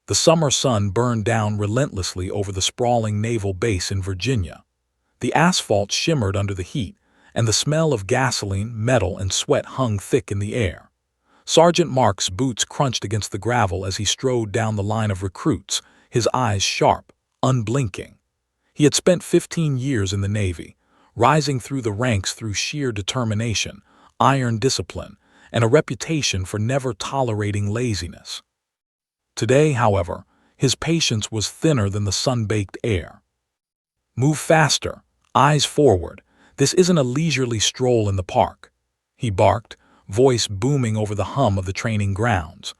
The summer sun burned down relentlessly over the sprawling naval base in Virginia. The asphalt shimmered under the heat, and the smell of gasoline, metal, and sweat hung thick in the air. Sergeant Mark's boots crunched against the gravel as he strode down the line of recruits, his eyes sharp, unblinking. He had spent 15 years in the Navy, rising through the ranks through sheer determination, iron discipline, and a reputation for never tolerating laziness. Today, however, his patience was thinner than the sun-baked air. "Move faster, eyes forward. This isn't a leisurely stroll in the park," he barked, voice booming over the hum of the training grounds.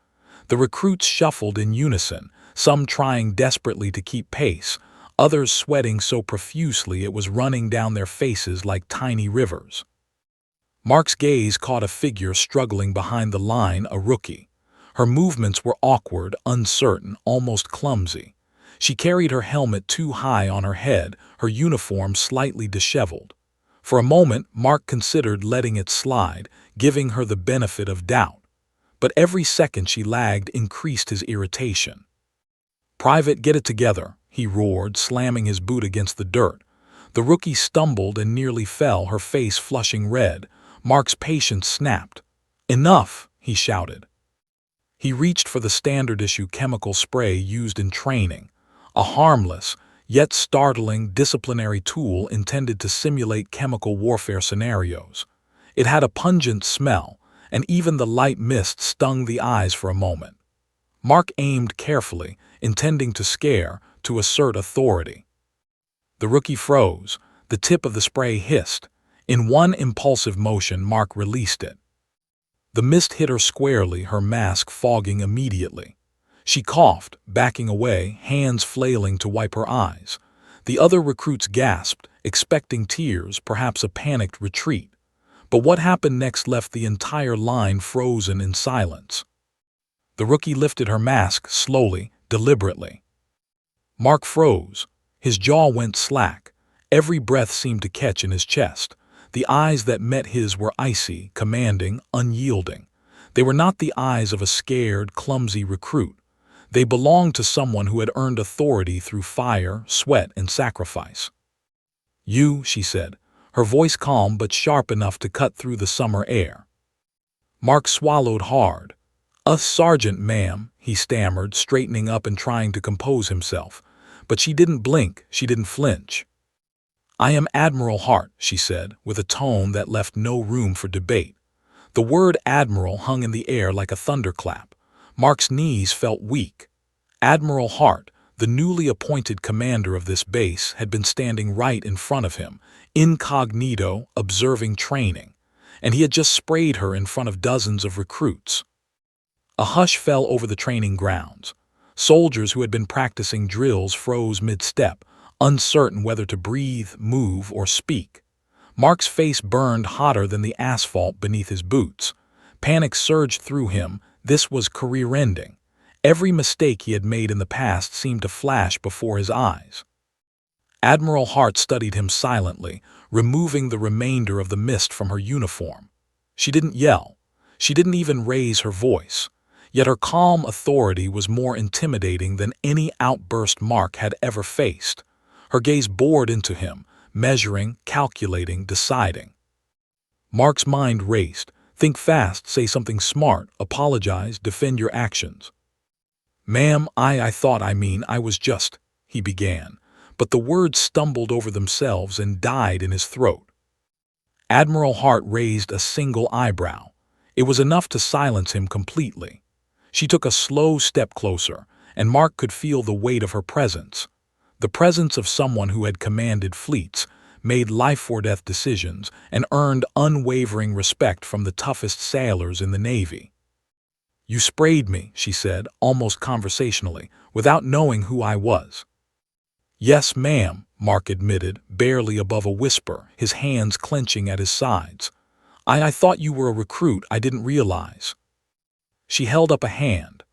The recruits shuffled in unison, some trying desperately to keep pace, others sweating so profusely it was running down their faces like tiny rivers. Mark's gaze caught a figure struggling behind the line, a rookie. Her movements were awkward, uncertain, almost clumsy. She carried her helmet too high on her head, her uniform slightly disheveled. For a moment, Mark considered letting it slide, giving her the benefit of doubt. But every second she lagged increased his irritation. "Private, get it together," he roared, slamming his boot against the dirt. The rookie stumbled and nearly fell, her face flushing red. Mark's patience snapped. "Enough!" he shouted. He reached for the standard-issue chemical spray used in training, a harmless, yet startling disciplinary tool intended to simulate chemical warfare scenarios. It had a pungent smell, and even the light mist stung the eyes for a moment. Mark aimed carefully, intending to scare, to assert authority. The rookie froze. The tip of the spray hissed. In one impulsive motion, Mark released it. The mist hit her squarely, her mask fogging immediately. She coughed, backing away, hands flailing to wipe her eyes. The other recruits gasped, expecting tears, perhaps a panicked retreat. But what happened next left the entire line frozen in silence. The rookie lifted her mask slowly, deliberately. Mark froze. His jaw went slack. Every breath seemed to catch in his chest. The eyes that met his were icy, commanding, unyielding. They were not the eyes of a scared, clumsy recruit. They belonged to someone who had earned authority through fire, sweat, and sacrifice. "You," she said, her voice calm but sharp enough to cut through the summer air. Mark swallowed hard. "A sergeant, ma'am," he stammered, straightening up and trying to compose himself. But she didn't blink, she didn't flinch. "I am Admiral Hart," she said, with a tone that left no room for debate. The word Admiral hung in the air like a thunderclap. Mark's knees felt weak. Admiral Hart, the newly appointed commander of this base, had been standing right in front of him, incognito, observing training, and he had just sprayed her in front of dozens of recruits. A hush fell over the training grounds. Soldiers who had been practicing drills froze mid-step, uncertain whether to breathe, move, or speak. Mark's face burned hotter than the asphalt beneath his boots. Panic surged through him. This was career-ending. Every mistake he had made in the past seemed to flash before his eyes. Admiral Hart studied him silently, removing the remainder of the mist from her uniform. She didn't yell. She didn't even raise her voice. Yet her calm authority was more intimidating than any outburst Mark had ever faced. Her gaze bored into him, measuring, calculating, deciding. Mark's mind raced. Think fast, say something smart, apologize, defend your actions. "Ma'am, I was just," he began, but the words stumbled over themselves and died in his throat. Admiral Hart raised a single eyebrow. It was enough to silence him completely. She took a slow step closer, and Mark could feel the weight of her presence. The presence of someone who had commanded fleets, made life-or-death decisions, and earned unwavering respect from the toughest sailors in the Navy. "You sprayed me," she said, almost conversationally, "without knowing who I was." "Yes, ma'am," Mark admitted, barely above a whisper, his hands clenching at his sides. I thought you were a recruit. I didn't realize." She held up a hand.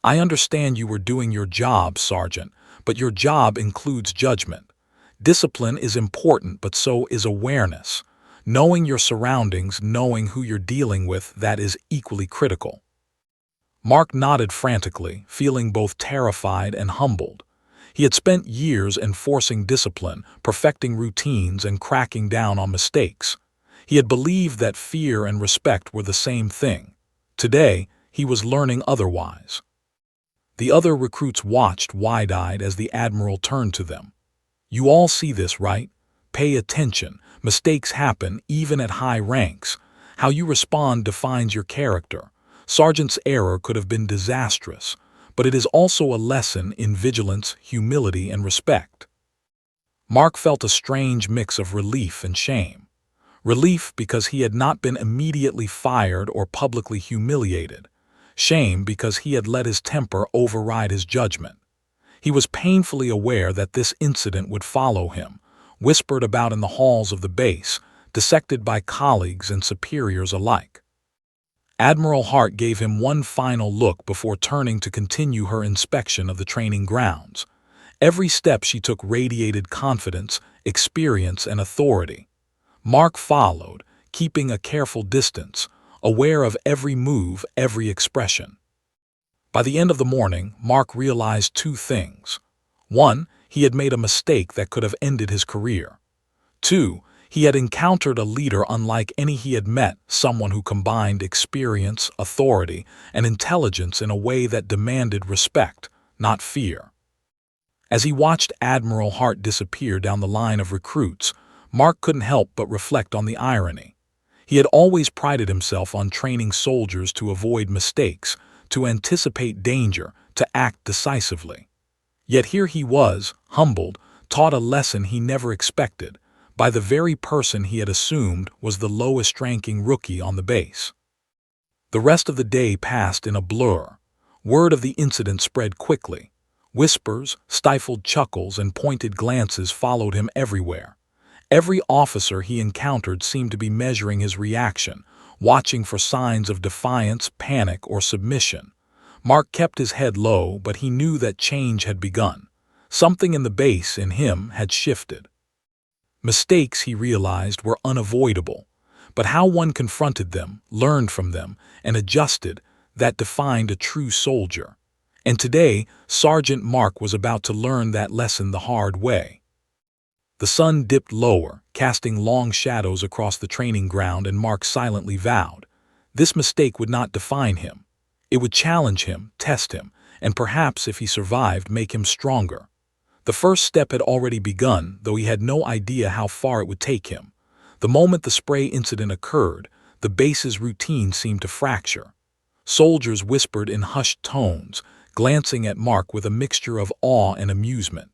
"I understand you were doing your job, Sergeant, but your job includes judgment. Discipline is important, but so is awareness. Knowing your surroundings, knowing who you're dealing with, that is equally critical." Mark nodded frantically, feeling both terrified and humbled. He had spent years enforcing discipline, perfecting routines, and cracking down on mistakes. He had believed that fear and respect were the same thing. Today, he was learning otherwise. The other recruits watched wide-eyed as the Admiral turned to them. "You all see this, right? Pay attention. Mistakes happen, even at high ranks. How you respond defines your character. Sergeant's error could have been disastrous, but it is also a lesson in vigilance, humility, and respect." Mark felt a strange mix of relief and shame. Relief because he had not been immediately fired or publicly humiliated. Shame because he had let his temper override his judgment. He was painfully aware that this incident would follow him, whispered about in the halls of the base, dissected by colleagues and superiors alike. Admiral Hart gave him one final look before turning to continue her inspection of the training grounds. Every step she took radiated confidence, experience, and authority. Mark followed, keeping a careful distance, aware of every move, every expression. By the end of the morning, Mark realized two things. One, he had made a mistake that could have ended his career. Two, he had encountered a leader unlike any he had met, someone who combined experience, authority, and intelligence in a way that demanded respect, not fear. As he watched Admiral Hart disappear down the line of recruits, Mark couldn't help but reflect on the irony. He had always prided himself on training soldiers to avoid mistakes, to anticipate danger, to act decisively. Yet here he was, humbled, taught a lesson he never expected, by the very person he had assumed was the lowest-ranking rookie on the base. The rest of the day passed in a blur. Word of the incident spread quickly. Whispers, stifled chuckles, and pointed glances followed him everywhere. Every officer he encountered seemed to be measuring his reaction, watching for signs of defiance, panic, or submission. Mark kept his head low, but he knew that change had begun. Something in the base in him had shifted. Mistakes, he realized, were unavoidable, but how one confronted them, learned from them, and adjusted, that defined a true soldier. And today, Sergeant Mark was about to learn that lesson the hard way. The sun dipped lower, casting long shadows across the training ground, and Mark silently vowed, this mistake would not define him. It would challenge him, test him, and perhaps, if he survived, make him stronger. The first step had already begun, though he had no idea how far it would take him. The moment the spray incident occurred, the base's routine seemed to fracture. Soldiers whispered in hushed tones, glancing at Mark with a mixture of awe and amusement.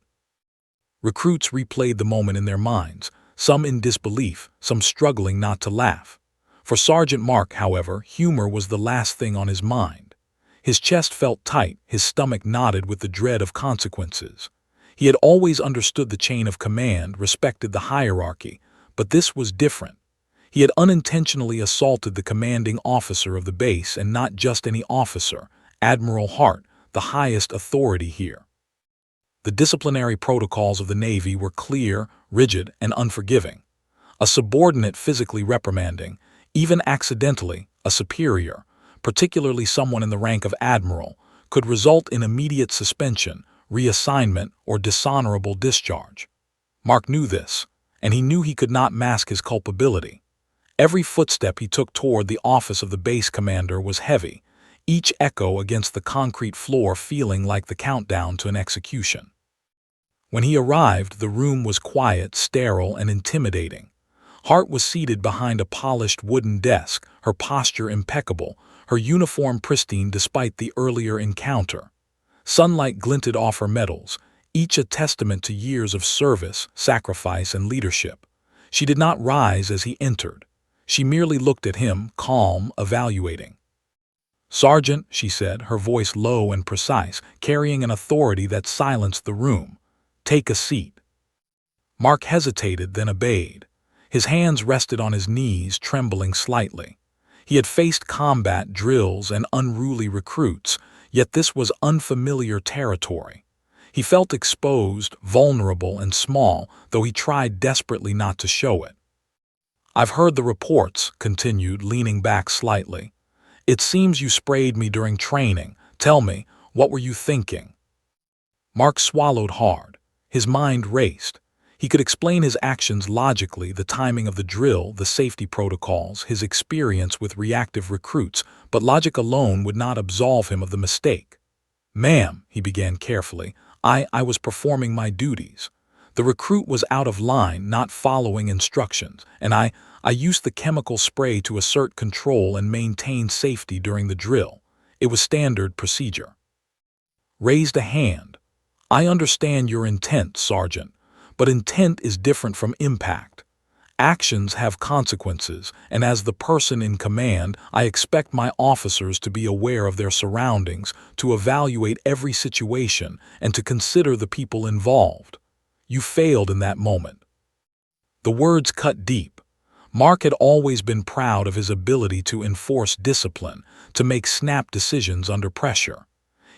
Recruits replayed the moment in their minds, some in disbelief, some struggling not to laugh. For Sergeant Mark, however, humor was the last thing on his mind. His chest felt tight, his stomach knotted with the dread of consequences. He had always understood the chain of command, respected the hierarchy, but this was different. He had unintentionally assaulted the commanding officer of the base, and not just any officer, Admiral Hart, the highest authority here. The disciplinary protocols of the Navy were clear, rigid, and unforgiving. A subordinate physically reprimanding, even accidentally, a superior, particularly someone in the rank of Admiral, could result in immediate suspension, reassignment, or dishonorable discharge. Mark knew this, and he knew he could not mask his culpability. Every footstep he took toward the office of the base commander was heavy, each echo against the concrete floor feeling like the countdown to an execution. When he arrived, the room was quiet, sterile, and intimidating. Hart was seated behind a polished wooden desk, her posture impeccable, her uniform pristine despite the earlier encounter. Sunlight glinted off her medals, each a testament to years of service, sacrifice, and leadership. She did not rise as he entered. She merely looked at him, calm, evaluating. "Sergeant," she said, her voice low and precise, carrying an authority that silenced the room. "Take a seat." Mark hesitated, then obeyed. His hands rested on his knees, trembling slightly. He had faced combat, drills, and unruly recruits, yet this was unfamiliar territory. He felt exposed, vulnerable, and small, though he tried desperately not to show it. "I've heard the reports," continued, leaning back slightly. "It seems you sprayed me during training. Tell me, what were you thinking?" Mark swallowed hard. His mind raced. He could explain his actions logically, the timing of the drill, the safety protocols, his experience with reactive recruits, but logic alone would not absolve him of the mistake. "Ma'am," he began carefully, I was performing my duties. The recruit was out of line, not following instructions, and I used the chemical spray to assert control and maintain safety during the drill. It was standard procedure." Raised a hand. "I understand your intent, Sergeant, but intent is different from impact. Actions have consequences, and as the person in command, I expect my officers to be aware of their surroundings, to evaluate every situation, and to consider the people involved. You failed in that moment." The words cut deep. Mark had always been proud of his ability to enforce discipline, to make snap decisions under pressure.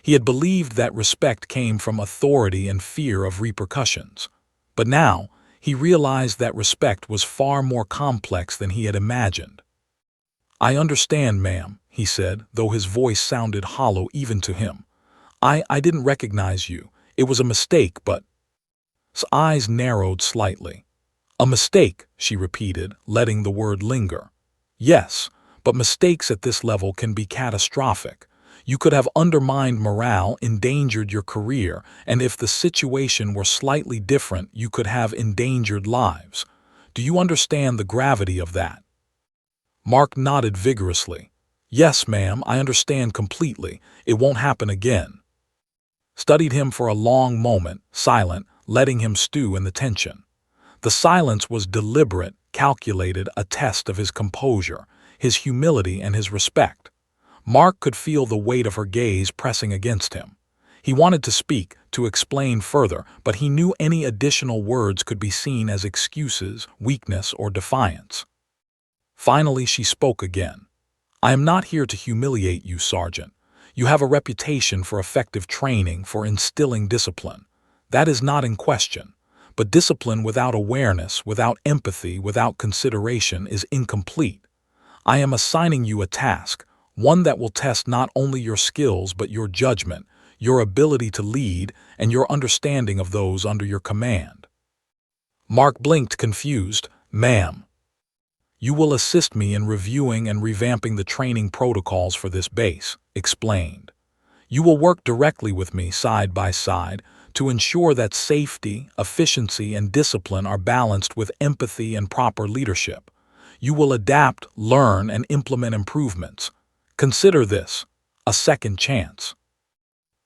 He had believed that respect came from authority and fear of repercussions. But now, he realized that respect was far more complex than he had imagined. "I understand, ma'am," he said, though his voice sounded hollow even to him. I didn't recognize you. It was a mistake, but—" His eyes narrowed slightly. "A mistake," she repeated, letting the word linger. "Yes, but mistakes at this level can be catastrophic. You could have undermined morale, endangered your career, and if the situation were slightly different, you could have endangered lives. Do you understand the gravity of that?" Mark nodded vigorously. "Yes, ma'am, I understand completely. It won't happen again." Studied him for a long moment, silent, letting him stew in the tension. The silence was deliberate, calculated, a test of his composure, his humility, and his respect. Mark could feel the weight of her gaze pressing against him. He wanted to speak, to explain further, but he knew any additional words could be seen as excuses, weakness, or defiance. Finally, she spoke again. "I am not here to humiliate you, Sergeant. You have a reputation for effective training, for instilling discipline. That is not in question. But discipline without awareness, without empathy, without consideration is incomplete. I am assigning you a task, one that will test not only your skills but your judgment, your ability to lead, and your understanding of those under your command." Mark blinked, confused. "Ma'am." "You will assist me in reviewing and revamping the training protocols for this base," explained. "You will work directly with me, side by side, to ensure that safety, efficiency, and discipline are balanced with empathy and proper leadership. You will adapt, learn, and implement improvements. Consider this a second chance."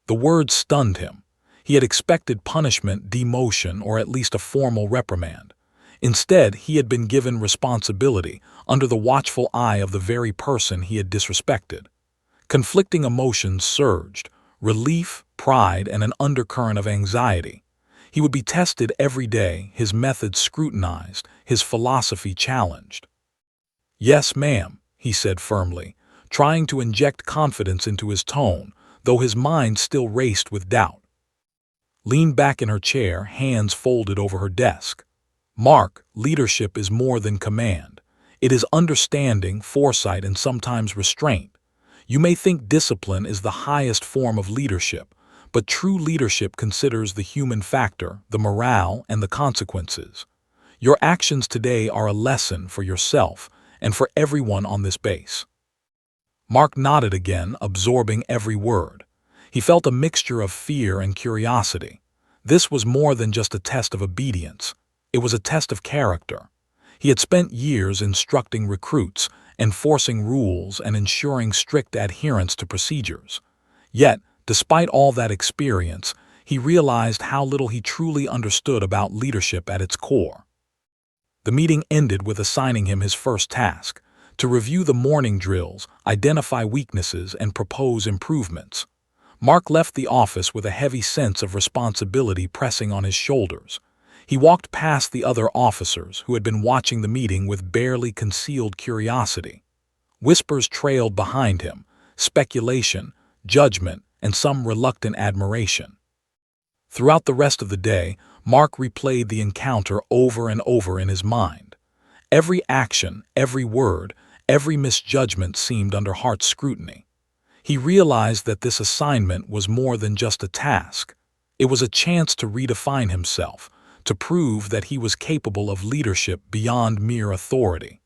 The words stunned him. He had expected punishment, demotion, or at least a formal reprimand. Instead, he had been given responsibility, under the watchful eye of the very person he had disrespected. Conflicting emotions surged: relief, pride, and an undercurrent of anxiety. He would be tested every day, his methods scrutinized, his philosophy challenged. "Yes, ma'am," he said firmly, trying to inject confidence into his tone, though his mind still raced with doubt. Leaned back in her chair, hands folded over her desk. "Mark, leadership is more than command. It is understanding, foresight, and sometimes restraint. You may think discipline is the highest form of leadership, but true leadership considers the human factor, the morale, and the consequences. Your actions today are a lesson for yourself and for everyone on this base." Mark nodded again, absorbing every word. He felt a mixture of fear and curiosity. This was more than just a test of obedience. It was a test of character. He had spent years instructing recruits, enforcing rules, and ensuring strict adherence to procedures. Yet, despite all that experience, he realized how little he truly understood about leadership at its core. The meeting ended with assigning him his first task: to review the morning drills, identify weaknesses, and propose improvements. Mark left the office with a heavy sense of responsibility pressing on his shoulders. He walked past the other officers who had been watching the meeting with barely concealed curiosity. Whispers trailed behind him, speculation, judgment, and some reluctant admiration. Throughout the rest of the day, Mark replayed the encounter over and over in his mind. Every action, every word, Every misjudgment seemed under Hart's scrutiny. He realized that this assignment was more than just a task. It was a chance to redefine himself, to prove that he was capable of leadership beyond mere authority.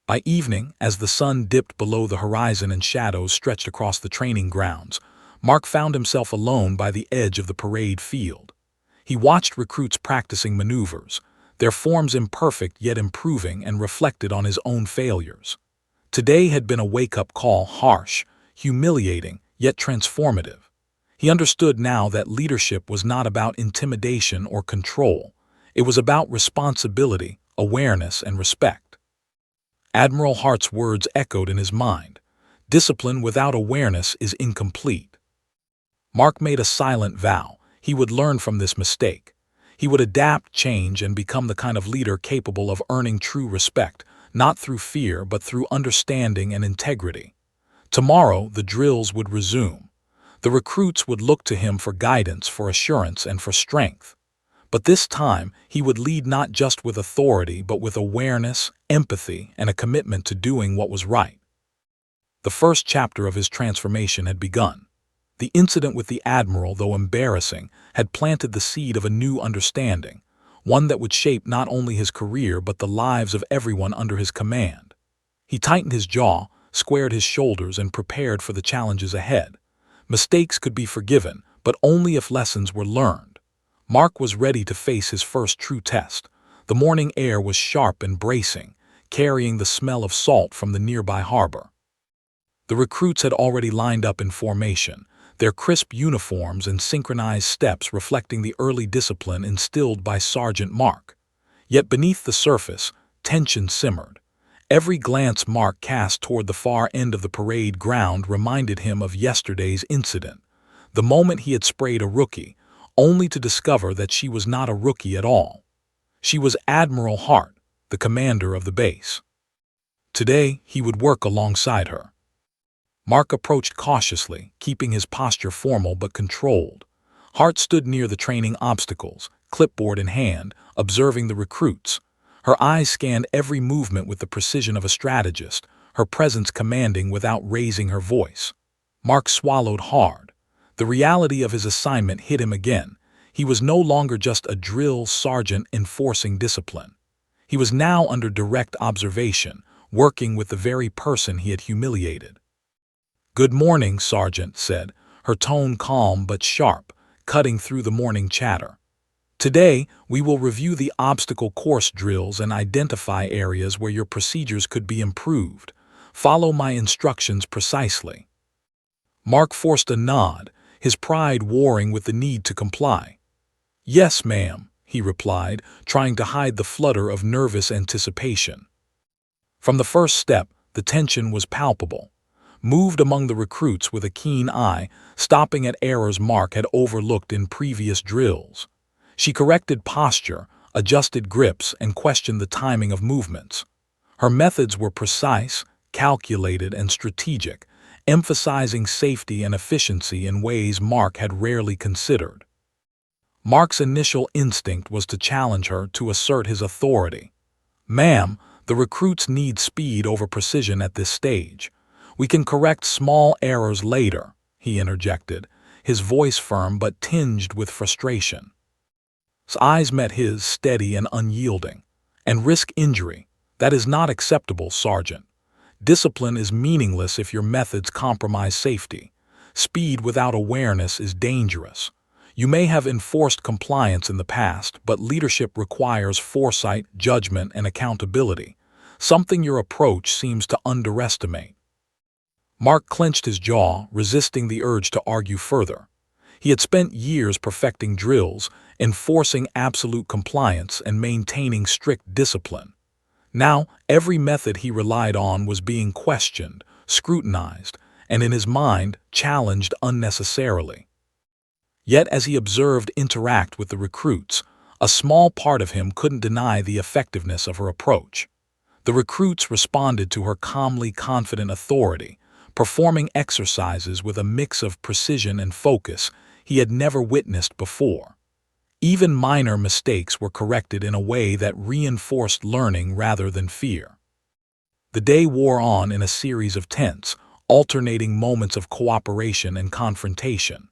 By evening, as the sun dipped below the horizon and shadows stretched across the training grounds, Mark found himself alone by the edge of the parade field. He watched recruits practicing maneuvers, their forms imperfect yet improving, and reflected on his own failures. Today had been a wake-up call, harsh, humiliating, yet transformative. He understood now that leadership was not about intimidation or control. It was about responsibility, awareness, and respect. Admiral Hart's words echoed in his mind. Discipline without awareness is incomplete. Mark made a silent vow. He would learn from this mistake. He would adapt, change, and become the kind of leader capable of earning true respect, not through fear but through understanding and integrity. Tomorrow, the drills would resume. The recruits would look to him for guidance, for assurance, and for strength. But this time, he would lead not just with authority but with awareness, empathy, and a commitment to doing what was right. The first chapter of his transformation had begun. The incident with the Admiral, though embarrassing, had planted the seed of a new understanding, one that would shape not only his career but the lives of everyone under his command. He tightened his jaw, squared his shoulders, and prepared for the challenges ahead. Mistakes could be forgiven, but only if lessons were learned. Mark was ready to face his first true test. The morning air was sharp and bracing, carrying the smell of salt from the nearby harbor. The recruits had already lined up in formation, their crisp uniforms and synchronized steps reflecting the early discipline instilled by Sergeant Mark. Yet beneath the surface, tension simmered. Every glance Mark cast toward the far end of the parade ground reminded him of yesterday's incident, the moment he had sprayed a rookie, only to discover that she was not a rookie at all. She was Admiral Hart, the commander of the base. Today, he would work alongside her. Mark approached cautiously, keeping his posture formal but controlled. Hart stood near the training obstacles, clipboard in hand, observing the recruits. Her eyes scanned every movement with the precision of a strategist, her presence commanding without raising her voice. Mark swallowed hard. The reality of his assignment hit him again. He was no longer just a drill sergeant enforcing discipline. He was now under direct observation, working with the very person he had humiliated. "Good morning," Sergeant said, her tone calm but sharp, cutting through the morning chatter. "Today, we will review the obstacle course drills and identify areas where your procedures could be improved. Follow my instructions precisely." Mark forced a nod, his pride warring with the need to comply. "Yes, ma'am," he replied, trying to hide the flutter of nervous anticipation. From the first step, the tension was palpable. Moved among the recruits with a keen eye, stopping at errors Mark had overlooked in previous drills. She corrected posture, adjusted grips, and questioned the timing of movements. Her methods were precise, calculated, and strategic, emphasizing safety and efficiency in ways Mark had rarely considered. Mark's initial instinct was to challenge her, to assert his authority. "Ma'am, the recruits need speed over precision at this stage. We can correct small errors later," he interjected, his voice firm but tinged with frustration. His eyes met his, steady and unyielding. "And risk injury. That is not acceptable, Sergeant. Discipline is meaningless if your methods compromise safety. Speed without awareness is dangerous. You may have enforced compliance in the past, but leadership requires foresight, judgment, and accountability, something your approach seems to underestimate." Mark clenched his jaw, resisting the urge to argue further. He had spent years perfecting drills, enforcing absolute compliance, and maintaining strict discipline. Now, every method he relied on was being questioned, scrutinized, and in his mind, challenged unnecessarily. Yet as he observed interact with the recruits, a small part of him couldn't deny the effectiveness of her approach. The recruits responded to her calmly confident authority, performing exercises with a mix of precision and focus he had never witnessed before. Even minor mistakes were corrected in a way that reinforced learning rather than fear. The day wore on in a series of tense, alternating moments of cooperation and confrontation.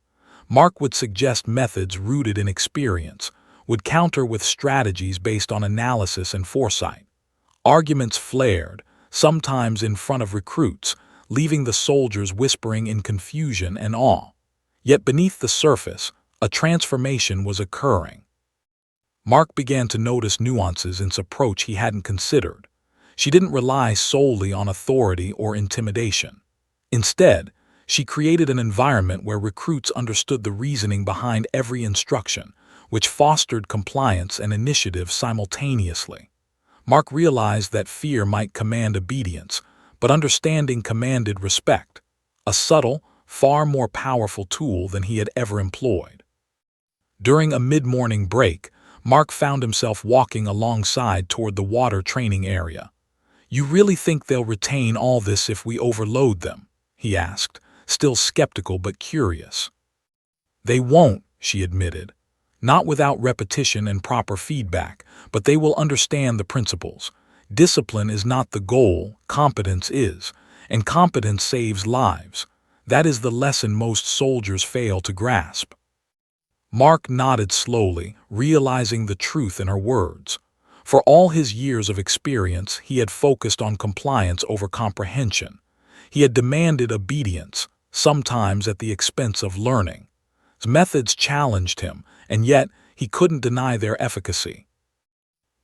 Mark would suggest methods rooted in experience, would counter with strategies based on analysis and foresight. Arguments flared, sometimes in front of recruits, leaving the soldiers whispering in confusion and awe. Yet beneath the surface, a transformation was occurring. Mark began to notice nuances in Sa's approach he hadn't considered. She didn't rely solely on authority or intimidation. Instead, she created an environment where recruits understood the reasoning behind every instruction, which fostered compliance and initiative simultaneously. Mark realized that fear might command obedience, but understanding commanded respect, a subtle, far more powerful tool than he had ever employed. During a mid-morning break, Mark found himself walking alongside toward the water training area. "You really think they'll retain all this if we overload them?" he asked, still skeptical but curious. "They won't," she admitted. "Not without repetition and proper feedback, but they will understand the principles. Discipline is not the goal, competence is, and competence saves lives. That is the lesson most soldiers fail to grasp." Mark nodded slowly, realizing the truth in her words. For all his years of experience, he had focused on compliance over comprehension. He had demanded obedience, sometimes at the expense of learning. His methods challenged him, and yet he couldn't deny their efficacy.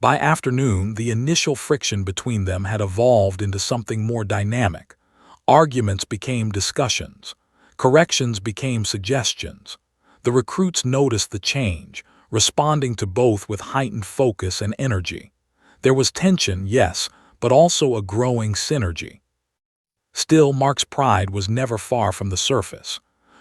By afternoon, the initial friction between them had evolved into something more dynamic. Arguments became discussions. Corrections became suggestions. The recruits noticed the change, responding to both with heightened focus and energy. There was tension, yes, but also a growing synergy. Still, Mark's pride was never far from the surface.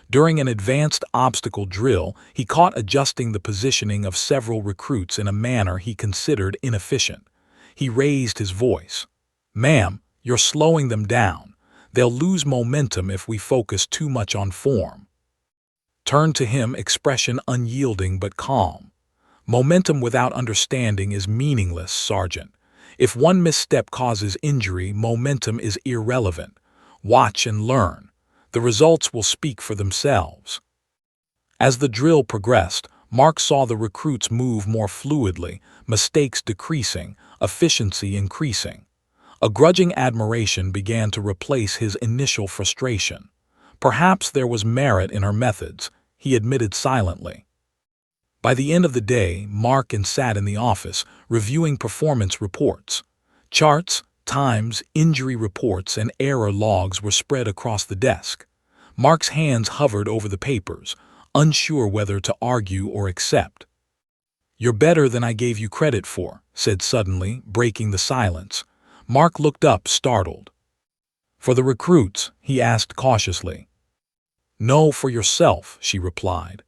During an advanced obstacle drill, he caught adjusting the positioning of several recruits in a manner he considered inefficient. He raised his voice. "Ma'am, you're slowing them down. They'll lose momentum if we focus too much on form." Turned to him, expression unyielding but calm. "Momentum without understanding is meaningless, Sergeant. If one misstep causes injury, momentum is irrelevant. Watch and learn. The results will speak for themselves." As the drill progressed, Mark saw the recruits move more fluidly, mistakes decreasing, efficiency increasing. A grudging admiration began to replace his initial frustration. Perhaps there was merit in her methods, he admitted silently. By the end of the day, Mark sat in the office, reviewing performance reports. Charts, times, injury reports, and error logs were spread across the desk. Mark's hands hovered over the papers, unsure whether to argue or accept. "You're better than I gave you credit for," said suddenly, breaking the silence. Mark looked up, startled. "For the recruits?" he asked cautiously. "No, for yourself," she replied.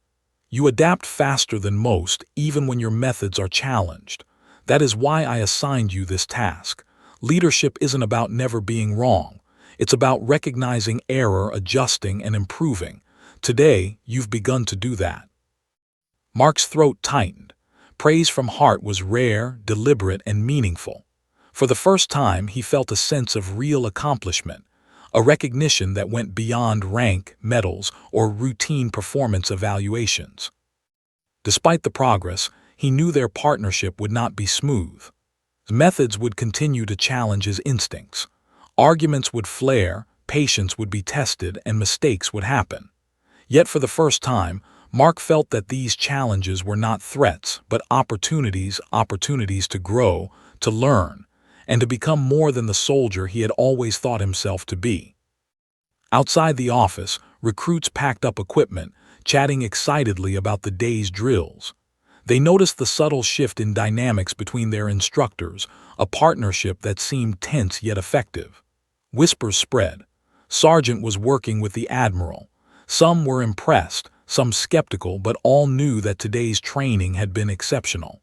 "You adapt faster than most, even when your methods are challenged. That is why I assigned you this task. Leadership isn't about never being wrong. It's about recognizing error, adjusting, and improving. Today, you've begun to do that." Mark's throat tightened. Praise from heart was rare, deliberate, and meaningful. For the first time, he felt a sense of real accomplishment, a recognition that went beyond rank, medals, or routine performance evaluations. Despite the progress, he knew their partnership would not be smooth. His methods would continue to challenge his instincts. Arguments would flare, patience would be tested, and mistakes would happen. Yet for the first time, Mark felt that these challenges were not threats, but opportunities to grow, to learn, and to become more than the soldier he had always thought himself to be. Outside the office, recruits packed up equipment, chatting excitedly about the day's drills. They noticed the subtle shift in dynamics between their instructors, a partnership that seemed tense yet effective. Whispers spread. Sergeant was working with the Admiral. Some were impressed, some skeptical, but all knew that today's training had been exceptional.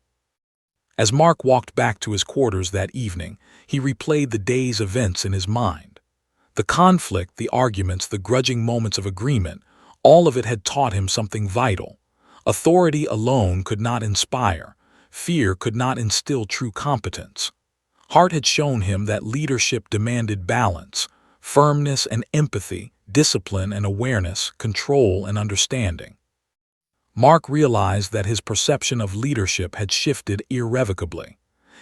As Mark walked back to his quarters that evening, he replayed the day's events in his mind. The conflict, the arguments, the grudging moments of agreement, all of it had taught him something vital. Authority alone could not inspire. Fear could not instill true competence. Hart had shown him that leadership demanded balance, firmness and empathy, discipline and awareness, control and understanding. Mark realized that his perception of leadership had shifted irrevocably.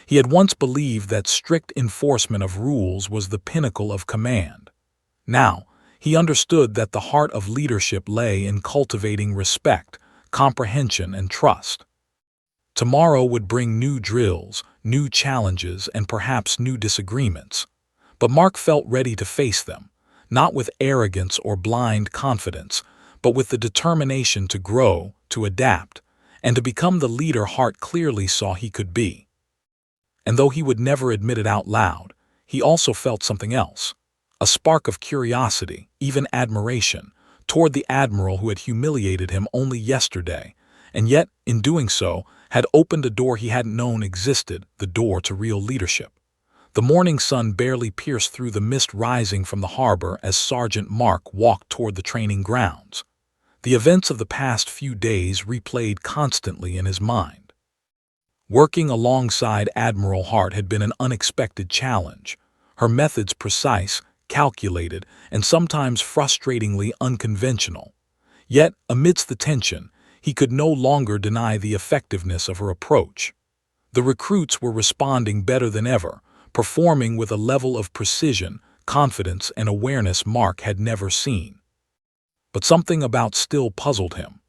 He had once believed that strict enforcement of rules was the pinnacle of command. Now, he understood that the heart of leadership lay in cultivating respect, comprehension, and trust. Tomorrow would bring new drills, new challenges, and perhaps new disagreements. But Mark felt ready to face them, not with arrogance or blind confidence, but with the determination to grow, to adapt, and to become the leader Hart clearly saw he could be. And though he would never admit it out loud, he also felt something else, a spark of curiosity, even admiration, toward the Admiral who had humiliated him only yesterday, and yet, in doing so, had opened a door he hadn't known existed, the door to real leadership. The morning sun barely pierced through the mist rising from the harbor as Sergeant Mark walked toward the training grounds. The events of the past few days replayed constantly in his mind. Working alongside Admiral Hart had been an unexpected challenge, her methods precise, calculated, and sometimes frustratingly unconventional. Yet, amidst the tension, he could no longer deny the effectiveness of her approach. The recruits were responding better than ever, performing with a level of precision, confidence, and awareness Mark had never seen. But something about still puzzled him.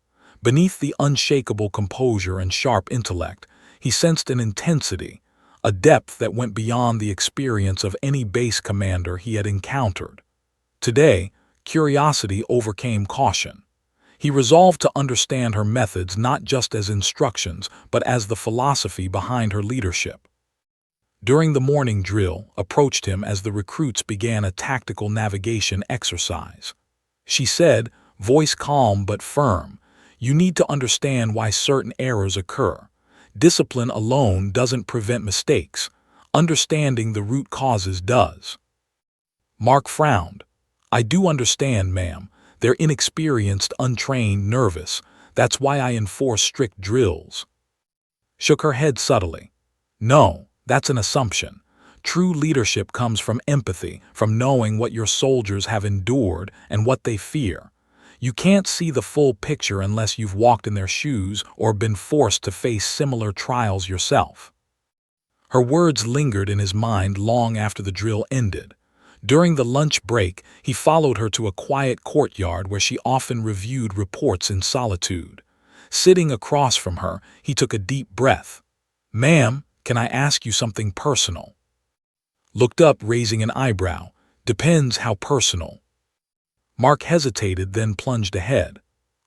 Beneath the unshakable composure and sharp intellect, he sensed an intensity, a depth that went beyond the experience of any base commander he had encountered. Today, curiosity overcame caution. He resolved to understand her methods not just as instructions, but as the philosophy behind her leadership. During the morning drill, approached him as the recruits began a tactical navigation exercise. She said, voice calm but firm, "You need to understand why certain errors occur. Discipline alone doesn't prevent mistakes. Understanding the root causes does." Mark frowned. "I do understand, ma'am. They're inexperienced, untrained, nervous. That's why I enforce strict drills." Shook her head subtly. "No, that's an assumption. True leadership comes from empathy, from knowing what your soldiers have endured and what they fear. You can't see the full picture unless you've walked in their shoes or been forced to face similar trials yourself." Her words lingered in his mind long after the drill ended. During the lunch break, he followed her to a quiet courtyard where she often reviewed reports in solitude. Sitting across from her, he took a deep breath. "Ma'am, can I ask you something personal?" Looked up, raising an eyebrow. "Depends how personal." Mark hesitated, then plunged ahead.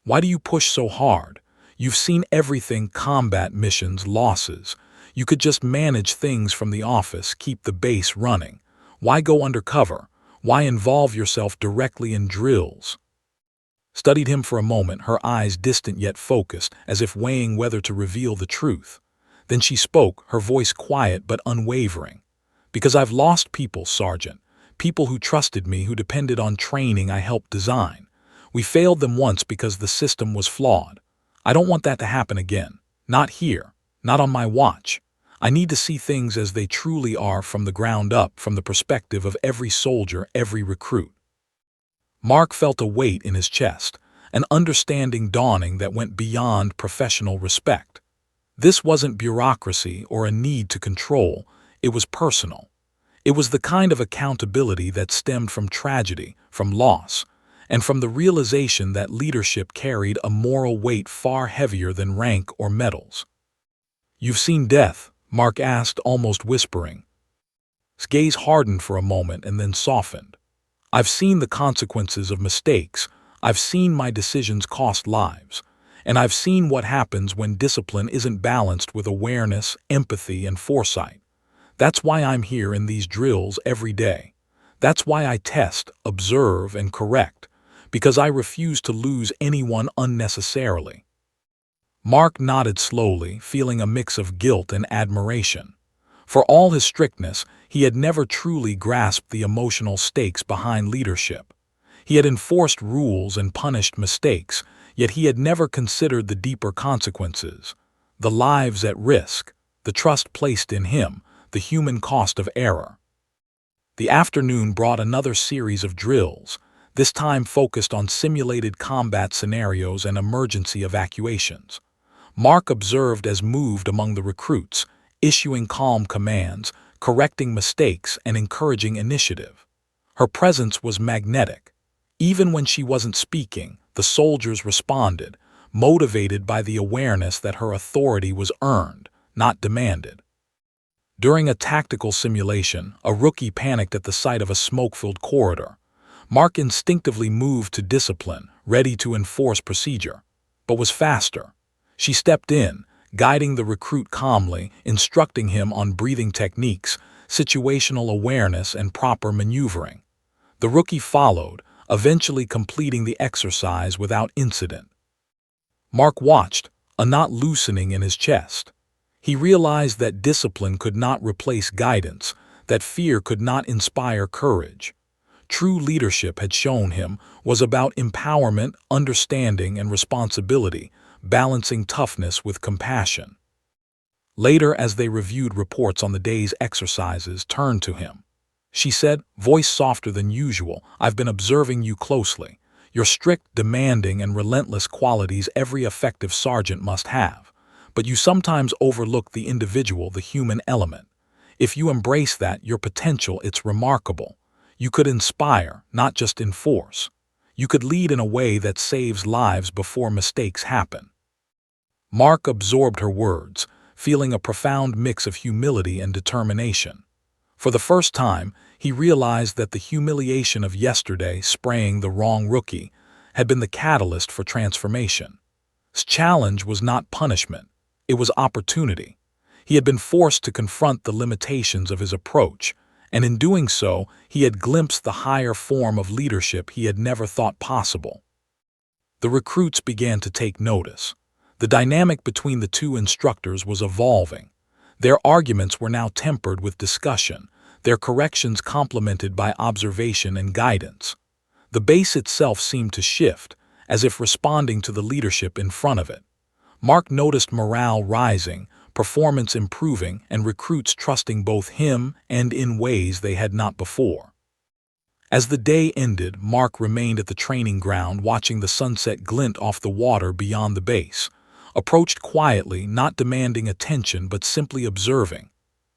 "Why do you push so hard? You've seen everything: combat missions, losses. You could just manage things from the office, keep the base running. Why go undercover? Why involve yourself directly in drills?" Studied him for a moment, her eyes distant yet focused, as if weighing whether to reveal the truth. Then she spoke, her voice quiet but unwavering. "Because I've lost people, Sergeant. People who trusted me, who depended on training I helped design. We failed them once because the system was flawed. I don't want that to happen again. Not here. Not on my watch. I need to see things as they truly are, from the ground up, from the perspective of every soldier, every recruit." Mark felt a weight in his chest, an understanding dawning that went beyond professional respect. This wasn't bureaucracy or a need to control. It was personal. It was the kind of accountability that stemmed from tragedy, from loss, and from the realization that leadership carried a moral weight far heavier than rank or medals. "You've seen death?" Mark asked, almost whispering. His gaze hardened for a moment and then softened. "I've seen the consequences of mistakes. I've seen my decisions cost lives. And I've seen what happens when discipline isn't balanced with awareness, empathy, and foresight. That's why I'm here in these drills every day. That's why I test, observe, and correct, because I refuse to lose anyone unnecessarily." Mark nodded slowly, feeling a mix of guilt and admiration. For all his strictness, he had never truly grasped the emotional stakes behind leadership. He had enforced rules and punished mistakes, yet he had never considered the deeper consequences, the lives at risk, the trust placed in him, the human cost of error. The afternoon brought another series of drills, this time focused on simulated combat scenarios and emergency evacuations. Mark observed as moved among the recruits, issuing calm commands, correcting mistakes, and encouraging initiative. Her presence was magnetic. Even when she wasn't speaking, the soldiers responded, motivated by the awareness that her authority was earned, not demanded. During a tactical simulation, a rookie panicked at the sight of a smoke-filled corridor. Mark instinctively moved to discipline, ready to enforce procedure, but was faster. She stepped in, guiding the recruit calmly, instructing him on breathing techniques, situational awareness, and proper maneuvering. The rookie followed, eventually completing the exercise without incident. Mark watched, a knot loosening in his chest. He realized that discipline could not replace guidance, that fear could not inspire courage. True leadership, had shown him, was about empowerment, understanding, and responsibility, balancing toughness with compassion. Later, as they reviewed reports on the day's exercises, turned to him. She said, voice softer than usual, "I've been observing you closely. Your strict, demanding, and relentless qualities every effective sergeant must have. But you sometimes overlook the individual, the human element. If you embrace that, your potential, it's remarkable. You could inspire, not just enforce. You could lead in a way that saves lives before mistakes happen." Mark absorbed her words, feeling a profound mix of humility and determination. For the first time, he realized that the humiliation of yesterday, spraying the wrong rookie, had been the catalyst for transformation. His challenge was not punishment, it was opportunity. He had been forced to confront the limitations of his approach, and in doing so, he had glimpsed the higher form of leadership he had never thought possible. The recruits began to take notice. The dynamic between the two instructors was evolving. Their arguments were now tempered with discussion, their corrections complemented by observation and guidance. The base itself seemed to shift, as if responding to the leadership in front of it. Mark noticed morale rising, performance improving, and recruits trusting both him and in ways they had not before. As the day ended, Mark remained at the training ground watching the sunset glint off the water beyond the base. Approached quietly, not demanding attention but simply observing.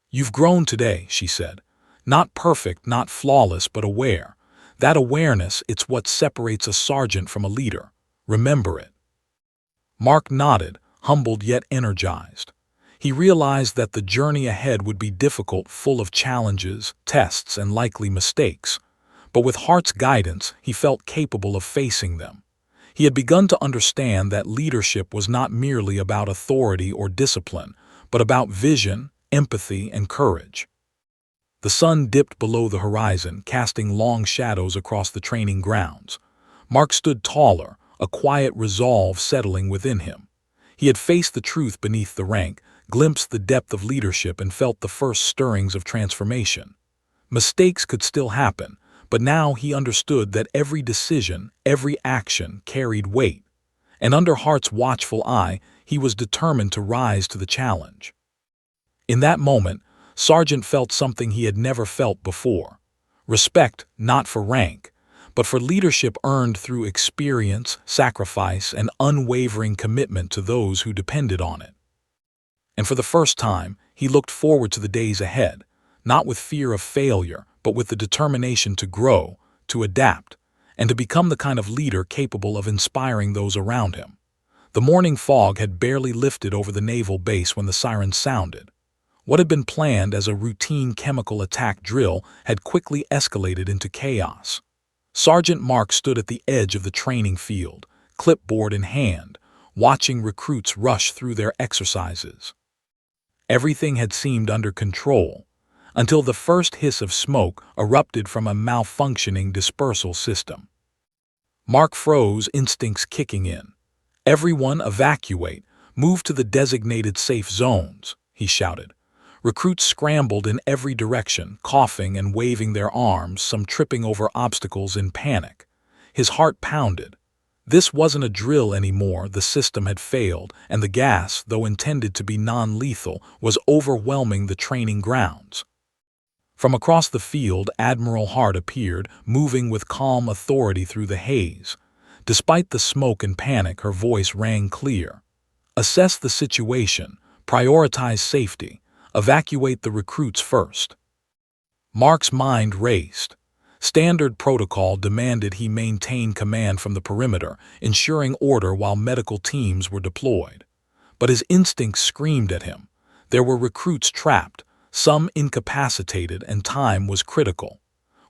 "You've grown today," she said. "Not perfect, not flawless, but aware. That awareness, it's what separates a sergeant from a leader. Remember it." Mark nodded, humbled yet energized. He realized that the journey ahead would be difficult, full of challenges, tests, and likely mistakes. But with heart's guidance, he felt capable of facing them. He had begun to understand that leadership was not merely about authority or discipline, but about vision, empathy, and courage. The sun dipped below the horizon, casting long shadows across the training grounds. Mark stood taller, a quiet resolve settling within him. He had faced the truth beneath the rank, glimpsed the depth of leadership, and felt the first stirrings of transformation. Mistakes could still happen, but now he understood that every decision, every action carried weight. And under Hart's watchful eye, he was determined to rise to the challenge. In that moment, Sargent felt something he had never felt before. Respect, not for rank, but for leadership earned through experience, sacrifice, and unwavering commitment to those who depended on it. And for the first time, he looked forward to the days ahead, not with fear of failure, but with the determination to grow, to adapt, and to become the kind of leader capable of inspiring those around him. The morning fog had barely lifted over the naval base when the siren sounded. What had been planned as a routine chemical attack drill had quickly escalated into chaos. Sergeant Mark stood at the edge of the training field, clipboard in hand, watching recruits rush through their exercises. Everything had seemed under control, until the first hiss of smoke erupted from a malfunctioning dispersal system. Mark froze, instincts kicking in. "Everyone evacuate, move to the designated safe zones," he shouted. Recruits scrambled in every direction, coughing and waving their arms, some tripping over obstacles in panic. His heart pounded. This wasn't a drill anymore, the system had failed, and the gas, though intended to be non-lethal, was overwhelming the training grounds. From across the field, Admiral Hart appeared, moving with calm authority through the haze. Despite the smoke and panic, her voice rang clear. Assess the situation, prioritize safety, evacuate the recruits first. Mark's mind raced. Standard protocol demanded he maintain command from the perimeter, ensuring order while medical teams were deployed. But his instincts screamed at him. There were recruits trapped, some incapacitated, and time was critical.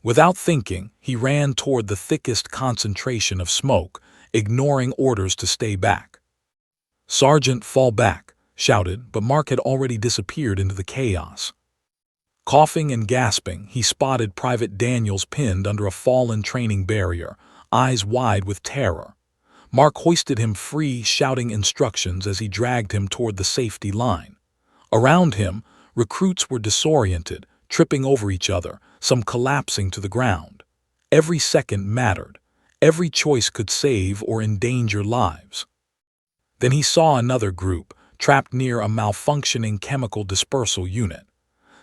Without thinking, he ran toward the thickest concentration of smoke, ignoring orders to stay back. "Sergeant, fall back," shouted, but Mark had already disappeared into the chaos. Coughing and gasping, he spotted Private Daniels pinned under a fallen training barrier, eyes wide with terror. Mark hoisted him free, shouting instructions as he dragged him toward the safety line. Around him, recruits were disoriented, tripping over each other, some collapsing to the ground. Every second mattered. Every choice could save or endanger lives. Then he saw another group, trapped near a malfunctioning chemical dispersal unit.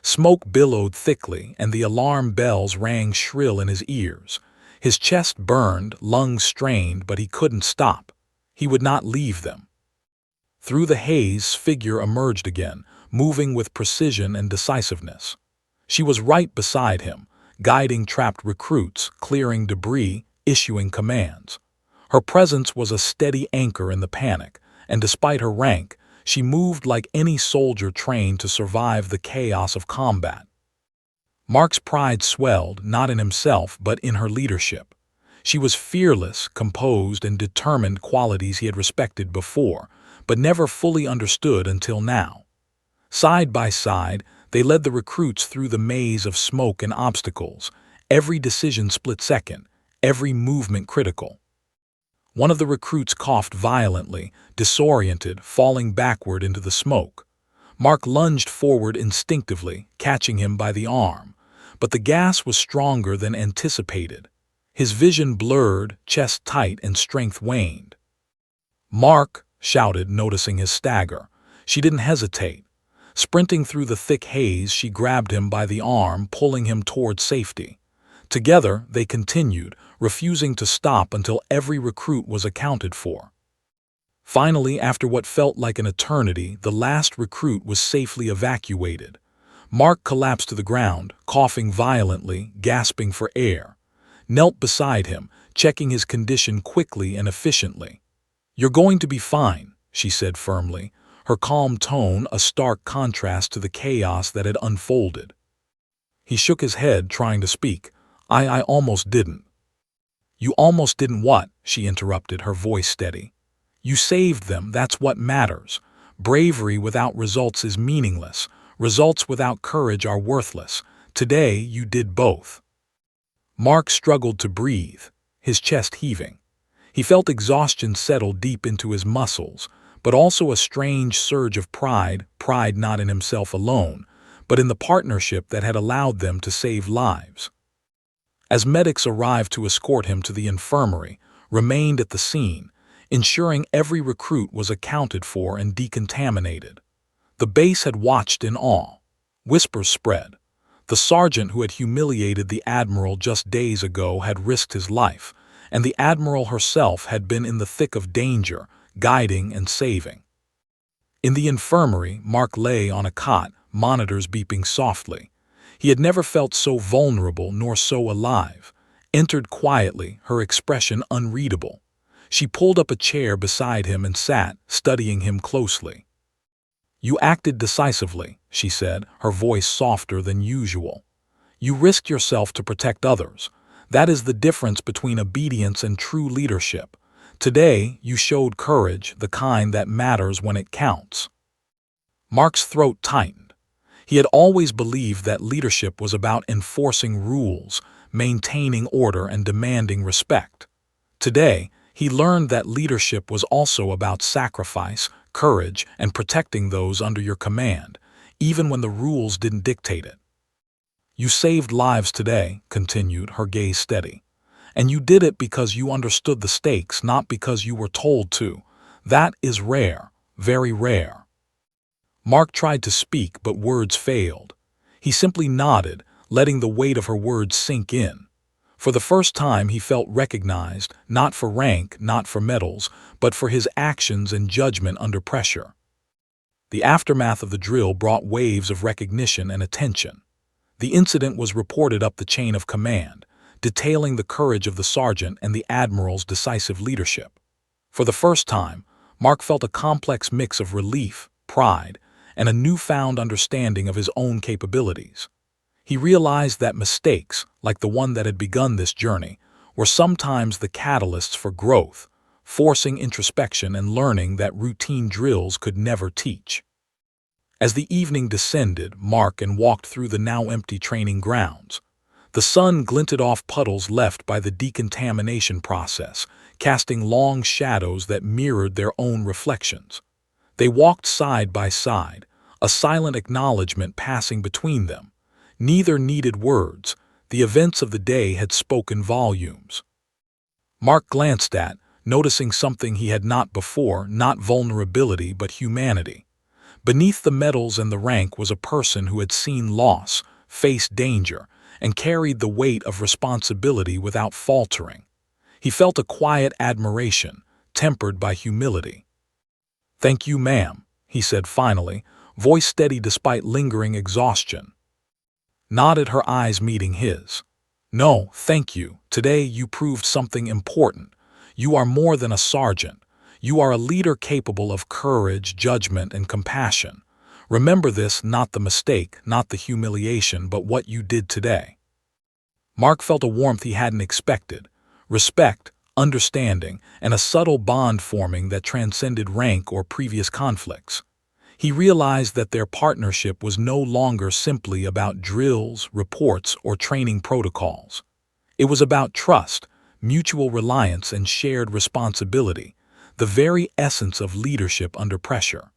Smoke billowed thickly, and the alarm bells rang shrill in his ears. His chest burned, lungs strained, but he couldn't stop. He would not leave them. Through the haze, figure emerged again, moving with precision and decisiveness. She was right beside him, guiding trapped recruits, clearing debris, issuing commands. Her presence was a steady anchor in the panic, and despite her rank, she moved like any soldier trained to survive the chaos of combat. Mark's pride swelled, not in himself, but in her leadership. She was fearless, composed, and determined, qualities he had respected before, but never fully understood until now. Side by side, they led the recruits through the maze of smoke and obstacles, every decision split-second, every movement critical. One of the recruits coughed violently, disoriented, falling backward into the smoke. Mark lunged forward instinctively, catching him by the arm, but the gas was stronger than anticipated. His vision blurred, chest tight, and strength waned. "Mark!" shouted, noticing his stagger. She didn't hesitate. Sprinting through the thick haze, she grabbed him by the arm, pulling him toward safety. Together, they continued, refusing to stop until every recruit was accounted for. Finally, after what felt like an eternity, the last recruit was safely evacuated. Mark collapsed to the ground, coughing violently, gasping for air. Knelt beside him, checking his condition quickly and efficiently. "You're going to be fine," she said firmly, her calm tone a stark contrast to the chaos that had unfolded. He shook his head, trying to speak. I almost didn't." "You almost didn't what?" she interrupted, her voice steady. "You saved them, that's what matters. Bravery without results is meaningless. Results without courage are worthless. Today, you did both." Mark struggled to breathe, his chest heaving. He felt exhaustion settle deep into his muscles, but also a strange surge of pride not in himself alone, but in the partnership that had allowed them to save lives. As medics arrived to escort him to the infirmary, remained at the scene, ensuring every recruit was accounted for and decontaminated. The base had watched in awe. Whispers spread. The sergeant who had humiliated the Admiral just days ago had risked his life, and the Admiral herself had been in the thick of danger, guiding and saving. In the infirmary, Mark lay on a cot, monitors beeping softly. He had never felt so vulnerable nor so alive. Entered quietly, her expression unreadable. She pulled up a chair beside him and sat, studying him closely. "You acted decisively," she said, her voice softer than usual. "You risked yourself to protect others. That is the difference between obedience and true leadership. Today, you showed courage, the kind that matters when it counts." Mark's throat tightened. He had always believed that leadership was about enforcing rules, maintaining order, and demanding respect. Today, he learned that leadership was also about sacrifice, courage, and protecting those under your command, even when the rules didn't dictate it. "You saved lives today," continued, her gaze steady. And you did it because you understood the stakes, not because you were told to. That is rare, very rare. Mark tried to speak, but words failed. He simply nodded, letting the weight of her words sink in. For the first time he felt recognized, not for rank, not for medals, but for his actions and judgment under pressure. The aftermath of the drill brought waves of recognition and attention. The incident was reported up the chain of command, detailing the courage of the sergeant and the admiral's decisive leadership. For the first time, Mark felt a complex mix of relief, pride, and a newfound understanding of his own capabilities. He realized that mistakes, like the one that had begun this journey, were sometimes the catalysts for growth, forcing introspection and learning that routine drills could never teach. As the evening descended, Mark walked through the now empty training grounds. The sun glinted off puddles left by the decontamination process, casting long shadows that mirrored their own reflections. They walked side by side, a silent acknowledgement passing between them. Neither needed words. The events of the day had spoken volumes. Mark glanced at, noticing something he had not before, not vulnerability but humanity. Beneath the medals and the rank was a person who had seen loss, faced danger, and carried the weight of responsibility without faltering. He felt a quiet admiration, tempered by humility. "Thank you, ma'am," he said finally, voice steady despite lingering exhaustion. Nodded, her eyes meeting his. "No, thank you. Today you proved something important. You are more than a sergeant. You are a leader capable of courage, judgment, and compassion. Remember this, not the mistake, not the humiliation, but what you did today." Mark felt a warmth he hadn't expected. Respect, understanding, and a subtle bond forming that transcended rank or previous conflicts. He realized that their partnership was no longer simply about drills, reports, or training protocols. It was about trust, mutual reliance, and shared responsibility, the very essence of leadership under pressure.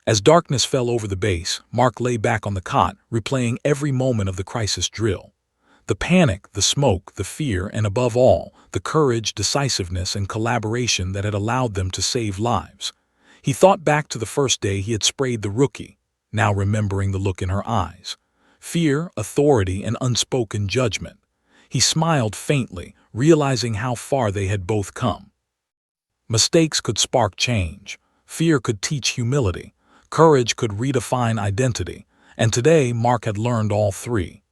As darkness fell over the base, Mark lay back on the cot, replaying every moment of the crisis drill. The panic, the smoke, the fear, and above all, the courage, decisiveness, and collaboration that had allowed them to save lives. He thought back to the first day he had sprayed the rookie, now remembering the look in her eyes. Fear, authority, and unspoken judgment. He smiled faintly, realizing how far they had both come. Mistakes could spark change. Fear could teach humility. Courage could redefine identity. And today, Mark had learned all three.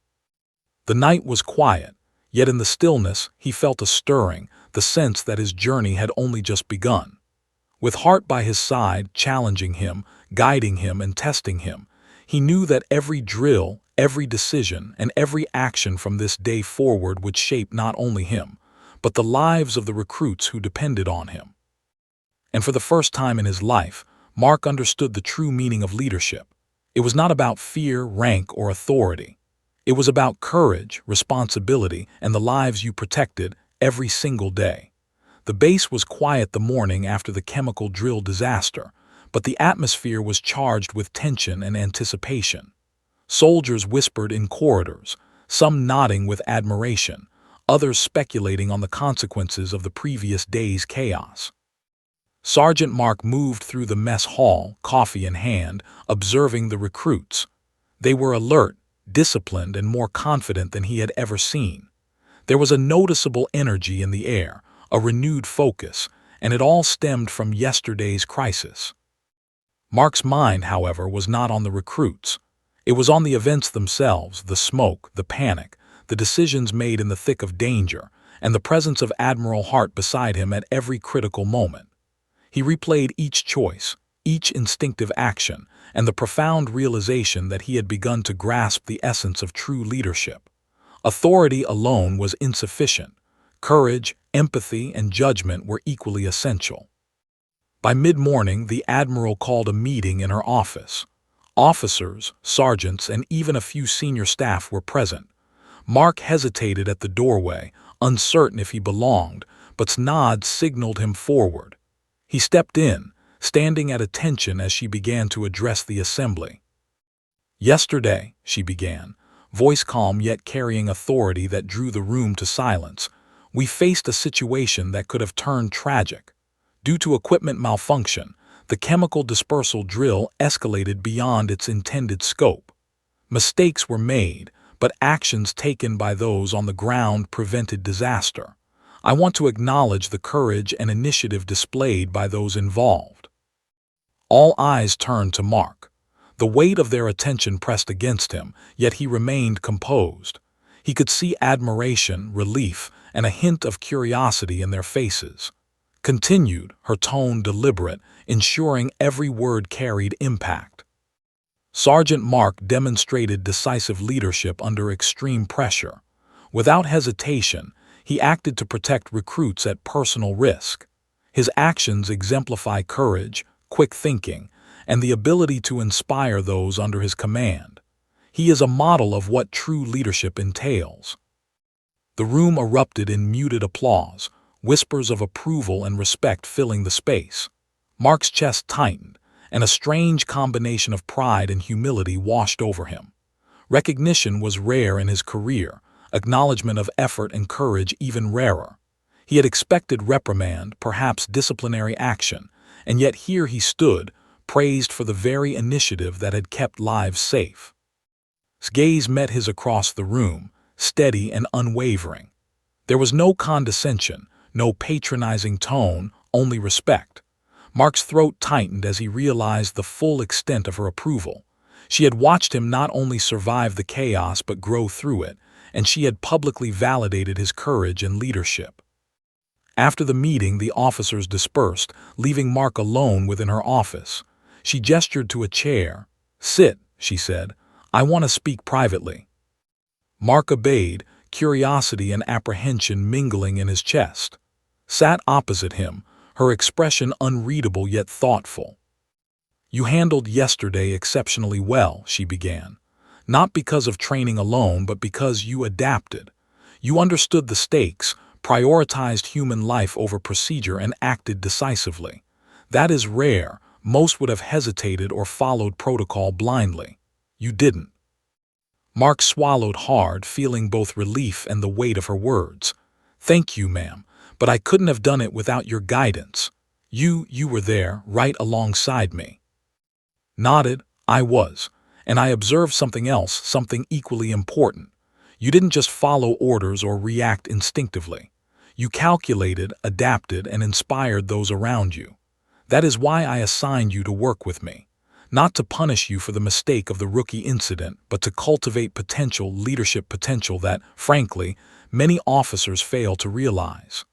The night was quiet, yet in the stillness, he felt a stirring, the sense that his journey had only just begun. With Hart by his side, challenging him, guiding him, and testing him, he knew that every drill, every decision, and every action from this day forward would shape not only him, but the lives of the recruits who depended on him. And for the first time in his life, Mark understood the true meaning of leadership. It was not about fear, rank, or authority. It was about courage, responsibility, and the lives you protected every single day. The base was quiet the morning after the chemical drill disaster, but the atmosphere was charged with tension and anticipation. Soldiers whispered in corridors, some nodding with admiration, others speculating on the consequences of the previous day's chaos. Sergeant Mark moved through the mess hall, coffee in hand, observing the recruits. They were alert, disciplined, and more confident than he had ever seen. There was a noticeable energy in the air, a renewed focus, and it all stemmed from yesterday's crisis. Mark's mind, however, was not on the recruits. It was on the events themselves, the smoke, the panic, the decisions made in the thick of danger, and the presence of Admiral Hart beside him at every critical moment. He replayed each choice, each instinctive action, and the profound realization that he had begun to grasp the essence of true leadership. Authority alone was insufficient. Courage, empathy, and judgment were equally essential. By mid-morning, the Admiral called a meeting in her office. Officers, sergeants, and even a few senior staff were present. Mark hesitated at the doorway, uncertain if he belonged, but nods signaled him forward. He stepped in, standing at attention as she began to address the assembly. "Yesterday," she began, voice calm yet carrying authority that drew the room to silence, We faced a situation that could have turned tragic. Due to equipment malfunction, the chemical dispersal drill escalated beyond its intended scope. Mistakes were made, but actions taken by those on the ground prevented disaster. I want to acknowledge the courage and initiative displayed by those involved." All eyes turned to Mark. The weight of their attention pressed against him, yet he remained composed. He could see admiration, relief, and a hint of curiosity in their faces. Continued, her tone deliberate, ensuring every word carried impact. Sergeant Mark demonstrated decisive leadership under extreme pressure. Without hesitation, he acted to protect recruits at personal risk. His actions exemplify courage, quick thinking, and the ability to inspire those under his command. He is a model of what true leadership entails. The room erupted in muted applause, whispers of approval and respect filling the space. Mark's chest tightened, and a strange combination of pride and humility washed over him. Recognition was rare in his career, acknowledgement of effort and courage even rarer. He had expected reprimand, perhaps disciplinary action, and yet here he stood, praised for the very initiative that had kept lives safe. His gaze met his across the room, steady and unwavering. There was no condescension, no patronizing tone, only respect. Mark's throat tightened as he realized the full extent of her approval. She had watched him not only survive the chaos but grow through it, and she had publicly validated his courage and leadership. After the meeting, the officers dispersed, leaving Mark alone within her office. She gestured to a chair. "Sit," she said. "I want to speak privately." Mark obeyed, curiosity and apprehension mingling in his chest. Sat opposite him, her expression unreadable yet thoughtful. "You handled yesterday exceptionally well," she began. "Not because of training alone, but because you adapted. You understood the stakes, prioritized human life over procedure, and acted decisively. That is rare. Most would have hesitated or followed protocol blindly. You didn't." Mark swallowed hard, feeling both relief and the weight of her words. "Thank you, ma'am, but I couldn't have done it without your guidance. You were there, right alongside me." Nodded. "I was. And I observed something else, something equally important. You didn't just follow orders or react instinctively. You calculated, adapted, and inspired those around you. That is why I assigned you to work with me. Not to punish you for the mistake of the rookie incident, but to cultivate potential, leadership potential that, frankly, many officers fail to realize."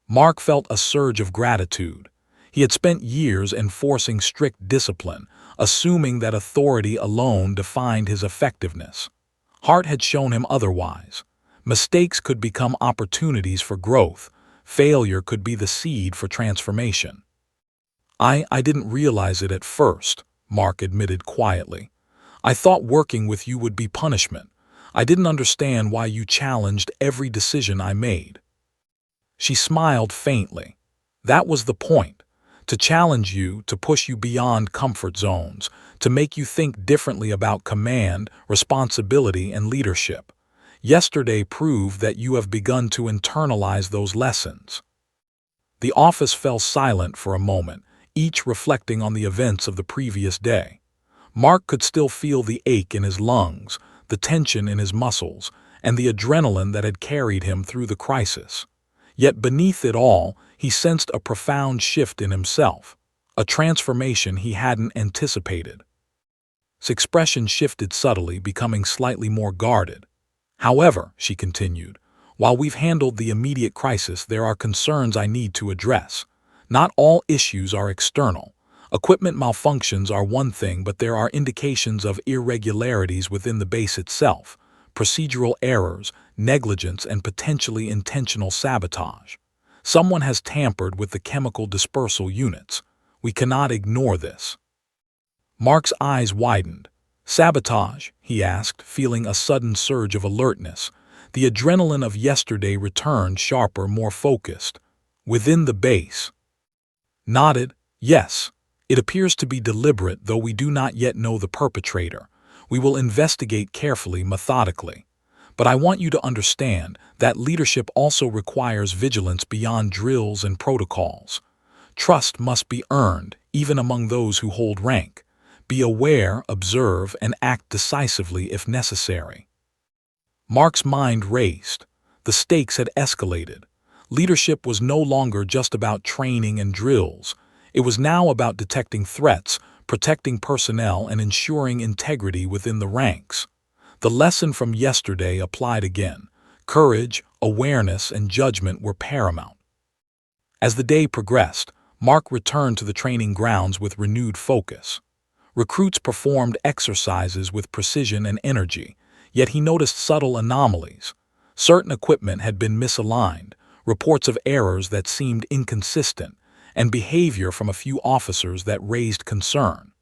Mark felt a surge of gratitude. He had spent years enforcing strict discipline, assuming that authority alone defined his effectiveness. Hart had shown him otherwise. Mistakes could become opportunities for growth. Failure could be the seed for transformation. I didn't realize it at first," Mark admitted quietly. "I thought working with you would be punishment. I didn't understand why you challenged every decision I made." She smiled faintly. "That was the point. To challenge you, to push you beyond comfort zones, to make you think differently about command, responsibility, and leadership. Yesterday proved that you have begun to internalize those lessons." The office fell silent for a moment, each reflecting on the events of the previous day. Mark could still feel the ache in his lungs, the tension in his muscles, and the adrenaline that had carried him through the crisis. Yet beneath it all, he sensed a profound shift in himself, a transformation he hadn't anticipated. His expression shifted subtly, becoming slightly more guarded. "However," she continued, "while we've handled the immediate crisis, there are concerns I need to address. Not all issues are external. Equipment malfunctions are one thing, but there are indications of irregularities within the base itself, procedural errors, negligence, and potentially intentional sabotage. Someone has tampered with the chemical dispersal units. We cannot ignore this." Mark's eyes widened. "Sabotage?" he asked, feeling a sudden surge of alertness. The adrenaline of yesterday returned, sharper, more focused. "Within the base?" Nodded. "Yes. It appears to be deliberate, though we do not yet know the perpetrator. We will investigate carefully, methodically. But I want you to understand that leadership also requires vigilance beyond drills and protocols. Trust must be earned, even among those who hold rank. Be aware, observe, and act decisively if necessary. Mark's mind raced. The stakes had escalated. Leadership was no longer just about training and drills. It was now about detecting threats, protecting personnel, and ensuring integrity within the ranks. The lesson from yesterday applied again. Courage, awareness, and judgment were paramount. As the day progressed, Mark returned to the training grounds with renewed focus. Recruits performed exercises with precision and energy, yet he noticed subtle anomalies. Certain equipment had been misaligned, reports of errors that seemed inconsistent, and behavior from a few officers that raised concern.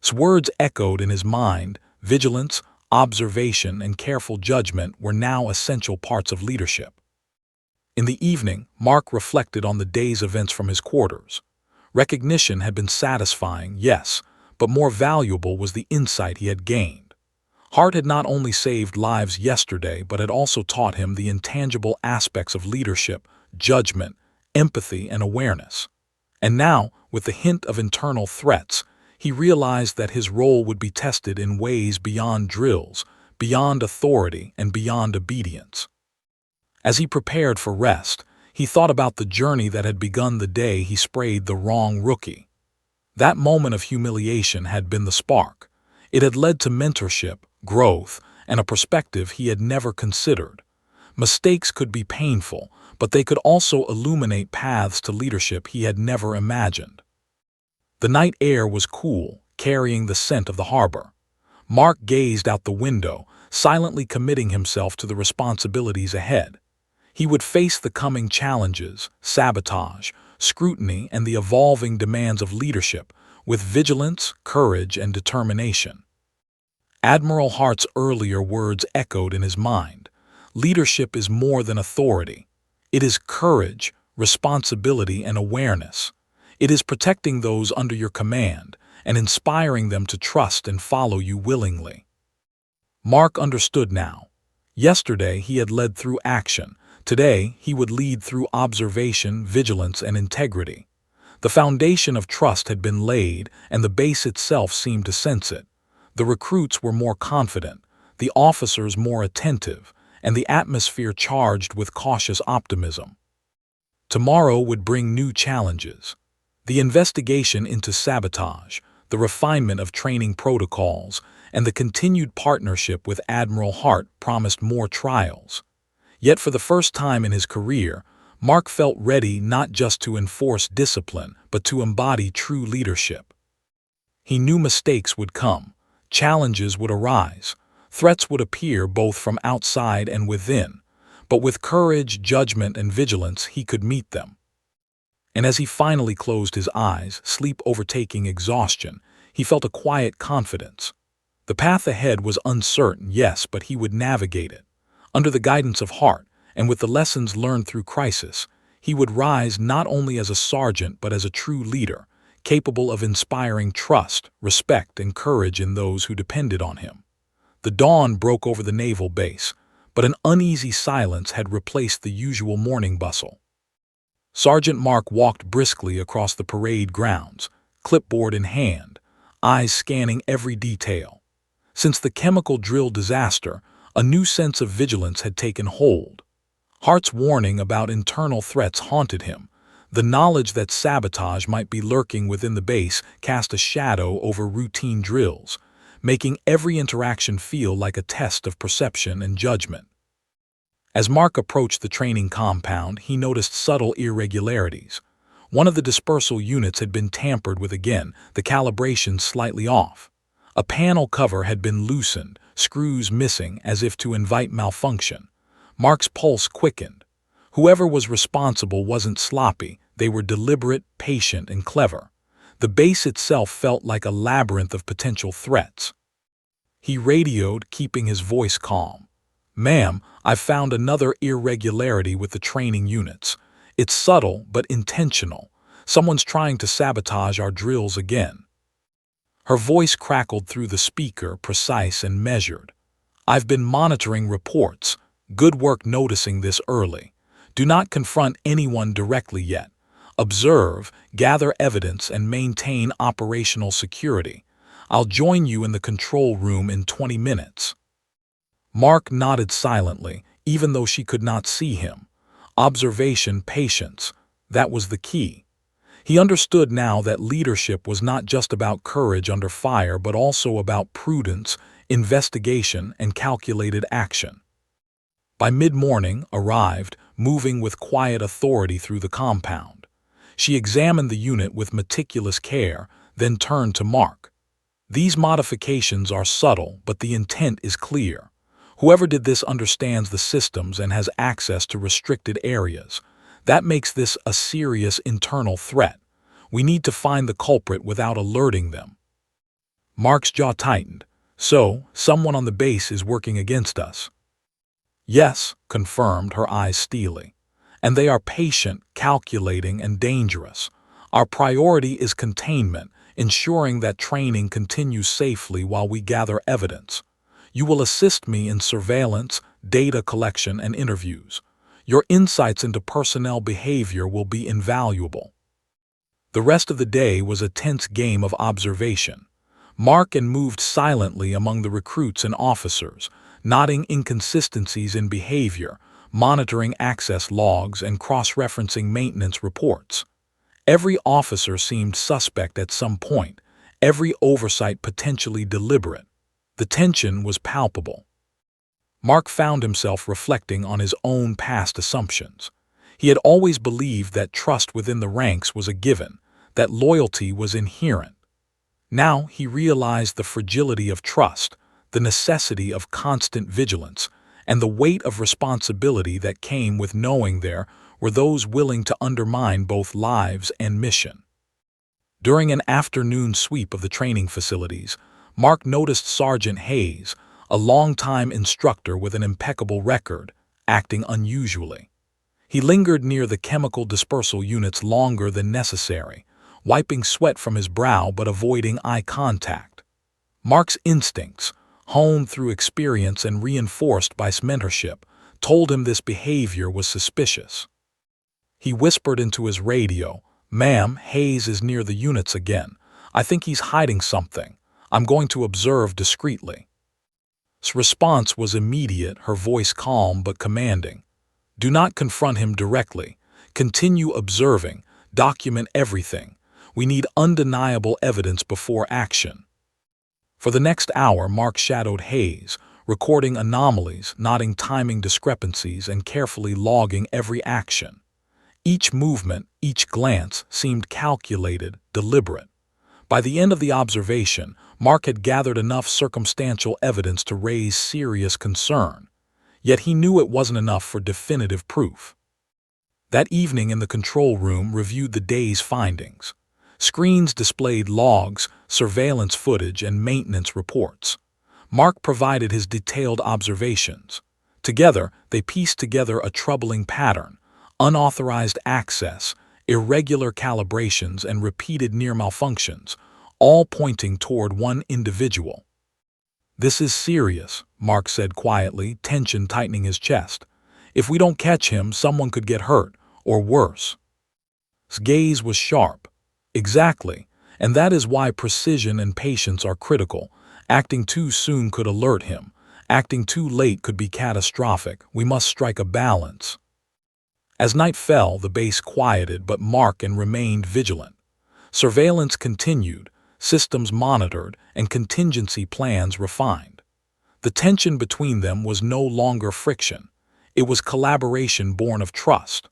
His words echoed in his mind. Vigilance, observation, and careful judgment were now essential parts of leadership. In the evening, Mark reflected on the day's events from his quarters. Recognition had been satisfying, yes, but more valuable was the insight he had gained. Hart had not only saved lives yesterday, but had also taught him the intangible aspects of leadership, judgment, empathy, and awareness. And now, with the hint of internal threats, he realized that his role would be tested in ways beyond drills, beyond authority, and beyond obedience. As he prepared for rest, he thought about the journey that had begun the day he sprayed the wrong rookie. That moment of humiliation had been the spark. It had led to mentorship, growth, and a perspective he had never considered. Mistakes could be painful, but they could also illuminate paths to leadership he had never imagined. The night air was cool, carrying the scent of the harbor. Mark gazed out the window, silently committing himself to the responsibilities ahead. He would face the coming challenges, sabotage, scrutiny, and the evolving demands of leadership with vigilance, courage, and determination. Admiral Hart's earlier words echoed in his mind. Leadership is more than authority. It is courage, responsibility, and awareness. It is protecting those under your command and inspiring them to trust and follow you willingly. Mark understood now. Yesterday he had led through action. Today he would lead through observation, vigilance, and integrity. The foundation of trust had been laid, and the base itself seemed to sense it. The recruits were more confident, the officers more attentive, and the atmosphere charged with cautious optimism. Tomorrow would bring new challenges. The investigation into sabotage, the refinement of training protocols, and the continued partnership with Admiral Hart promised more trials. Yet for the first time in his career, Mark felt ready not just to enforce discipline, but to embody true leadership. He knew mistakes would come, challenges would arise, threats would appear both from outside and within, but with courage, judgment, and vigilance he could meet them. And as he finally closed his eyes, sleep overtaking exhaustion, he felt a quiet confidence. The path ahead was uncertain, yes, but he would navigate it. Under the guidance of Hart, and with the lessons learned through crisis, he would rise not only as a sergeant but as a true leader, capable of inspiring trust, respect, and courage in those who depended on him. The dawn broke over the naval base, but an uneasy silence had replaced the usual morning bustle. Sergeant Mark walked briskly across the parade grounds, clipboard in hand, eyes scanning every detail. Since the chemical drill disaster, a new sense of vigilance had taken hold. Hart's warning about internal threats haunted him. The knowledge that sabotage might be lurking within the base cast a shadow over routine drills, making every interaction feel like a test of perception and judgment. As Mark approached the training compound, he noticed subtle irregularities. One of the dispersal units had been tampered with again, the calibration slightly off. A panel cover had been loosened, screws missing as if to invite malfunction. Mark's pulse quickened. Whoever was responsible wasn't sloppy, they were deliberate, patient, and clever. The base itself felt like a labyrinth of potential threats. He radioed, keeping his voice calm. "Ma'am, I've found another irregularity with the training units. It's subtle but intentional. Someone's trying to sabotage our drills again." Her voice crackled through the speaker, precise and measured. I've been monitoring reports. Good work noticing this early. Do not confront anyone directly yet. Observe, gather evidence, and maintain operational security. I'll join you in the control room in 20 minutes. Mark nodded silently, even though she could not see him. Observation, patience. That was the key. He understood now that leadership was not just about courage under fire but also about prudence, investigation, and calculated action. By mid-morning, arrived, moving with quiet authority through the compound. She examined the unit with meticulous care, then turned to Mark. These modifications are subtle, but the intent is clear. Whoever did this understands the systems and has access to restricted areas. That makes this a serious internal threat. We need to find the culprit without alerting them. Mark's jaw tightened. So, someone on the base is working against us. Yes, confirmed, her eyes steely. And they are patient, calculating, and dangerous. Our priority is containment, ensuring that training continues safely while we gather evidence. You will assist me in surveillance, data collection, and interviews. Your insights into personnel behavior will be invaluable. The rest of the day was a tense game of observation. Mark moved silently among the recruits and officers, noting inconsistencies in behavior, monitoring access logs, and cross-referencing maintenance reports. Every officer seemed suspect at some point, every oversight potentially deliberate. The tension was palpable. Mark found himself reflecting on his own past assumptions. He had always believed that trust within the ranks was a given, that loyalty was inherent. Now he realized the fragility of trust, the necessity of constant vigilance, and the weight of responsibility that came with knowing there were those willing to undermine both lives and mission. During an afternoon sweep of the training facilities, Mark noticed Sergeant Hayes, a longtime instructor with an impeccable record, acting unusually. He lingered near the chemical dispersal units longer than necessary, wiping sweat from his brow but avoiding eye contact. Mark's instincts, honed through experience and reinforced by mentorship, told him this behavior was suspicious. He whispered into his radio, "Ma'am, Hayes is near the units again. I think he's hiding something. I'm going to observe discreetly." His response was immediate, her voice calm but commanding. "Do not confront him directly. Continue observing. Document everything. We need undeniable evidence before action." For the next hour, Mark shadowed Hayes, recording anomalies, noting timing discrepancies, and carefully logging every action. Each movement, each glance seemed calculated, deliberate. By the end of the observation, Mark had gathered enough circumstantial evidence to raise serious concern. Yet he knew it wasn't enough for definitive proof. That evening in the control room reviewed the day's findings. Screens displayed logs, surveillance footage, and maintenance reports. Mark provided his detailed observations. Together, they pieced together a troubling pattern: unauthorized access, irregular calibrations, and repeated near malfunctions, all pointing toward one individual. "This is serious," Mark said quietly, tension tightening his chest. "If we don't catch him, someone could get hurt, or worse." His gaze was sharp. "Exactly, and that is why precision and patience are critical. Acting too soon could alert him. Acting too late could be catastrophic. We must strike a balance." As night fell, the base quieted, but Mark remained vigilant. Surveillance continued, systems monitored, and contingency plans refined. The tension between them was no longer friction. It was collaboration born of trust.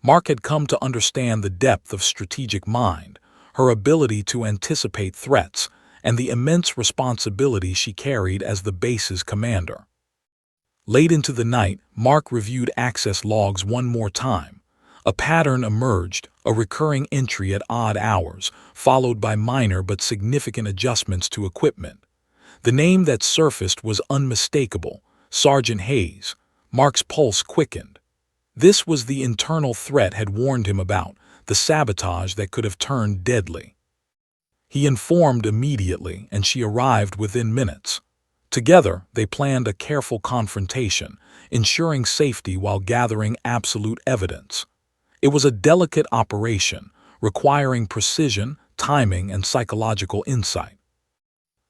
Mark had come to understand the depth of strategic mind, her ability to anticipate threats, and the immense responsibility she carried as the base's commander. Late into the night, Mark reviewed access logs one more time. A pattern emerged, a recurring entry at odd hours, followed by minor but significant adjustments to equipment. The name that surfaced was unmistakable: Sergeant Hayes. Mark's pulse quickened. This was the internal threat had warned him about, the sabotage that could have turned deadly. He informed immediately, and she arrived within minutes. Together, they planned a careful confrontation, ensuring safety while gathering absolute evidence. It was a delicate operation, requiring precision, timing, and psychological insight.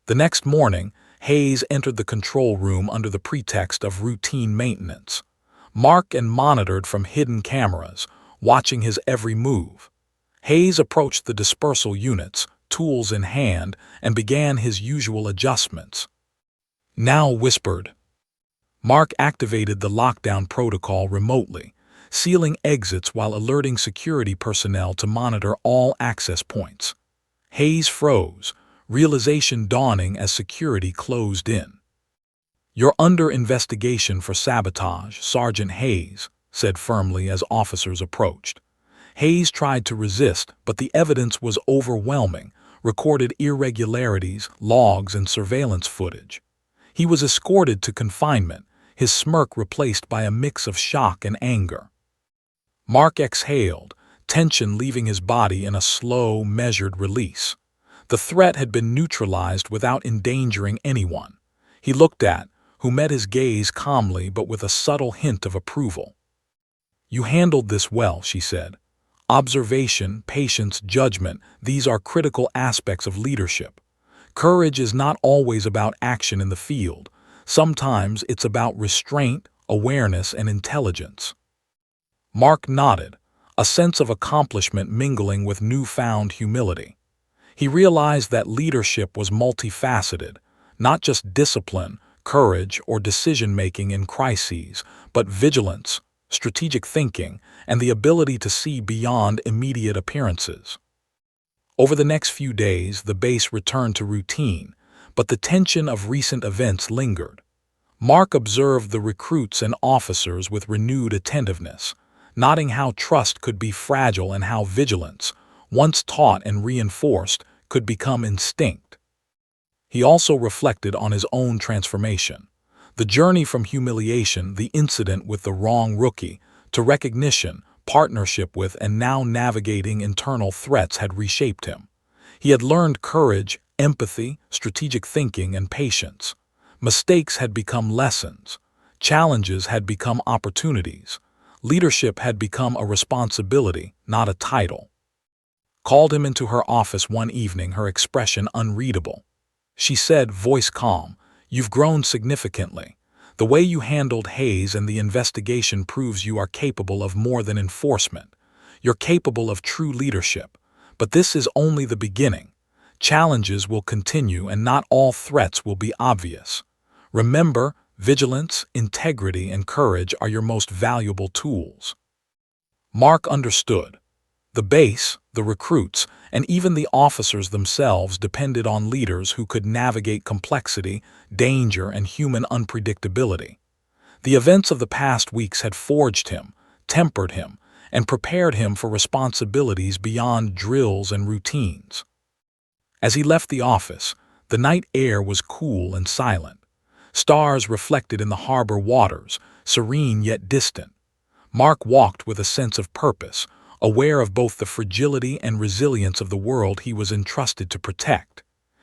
The next morning, Hayes entered the control room under the pretext of routine maintenance. Mark and monitored from hidden cameras, watching his every move. Hayes approached the dispersal units, tools in hand, and began his usual adjustments. Now whispered. Mark activated the lockdown protocol remotely, sealing exits while alerting security personnel to monitor all access points. Hayes froze, realization dawning as security closed in. "You're under investigation for sabotage, Sergeant Hayes," said firmly as officers approached. Hayes tried to resist, but the evidence was overwhelming, recorded irregularities, logs, and surveillance footage. He was escorted to confinement, his smirk replaced by a mix of shock and anger. Mark exhaled, tension leaving his body in a slow, measured release. The threat had been neutralized without endangering anyone. He looked at, who met his gaze calmly but with a subtle hint of approval. "You handled this well," she said. "Observation, patience, judgment, these are critical aspects of leadership. Courage is not always about action in the field. Sometimes it's about restraint, awareness, and intelligence." Mark nodded, a sense of accomplishment mingling with newfound humility. He realized that leadership was multifaceted, not just discipline, courage, or decision-making in crises, but vigilance, strategic thinking, and the ability to see beyond immediate appearances. Over the next few days, the base returned to routine, but the tension of recent events lingered. Mark observed the recruits and officers with renewed attentiveness, noting how trust could be fragile and how vigilance, once taught and reinforced, could become instinct. He also reflected on his own transformation. The journey from humiliation, the incident with the wrong rookie, to recognition, partnership with, and now navigating internal threats had reshaped him. He had learned courage, empathy, strategic thinking, and patience. Mistakes had become lessons. Challenges had become opportunities. Leadership had become a responsibility, not a title. Called him into her office one evening, her expression unreadable. She said, voice calm, "You've grown significantly. The way you handled Hayes and the investigation proves you are capable of more than enforcement. You're capable of true leadership. But this is only the beginning. Challenges will continue and not all threats will be obvious. Remember, vigilance, integrity, and courage are your most valuable tools." Mark understood. The base, the recruits, and even the officers themselves depended on leaders who could navigate complexity, danger, and human unpredictability. The events of the past weeks had forged him, tempered him, and prepared him for responsibilities beyond drills and routines. As he left the office, the night air was cool and silent. Stars reflected in the harbor waters, serene yet distant. Mark walked with a sense of purpose, aware of both the fragility and resilience of the world he was entrusted to protect.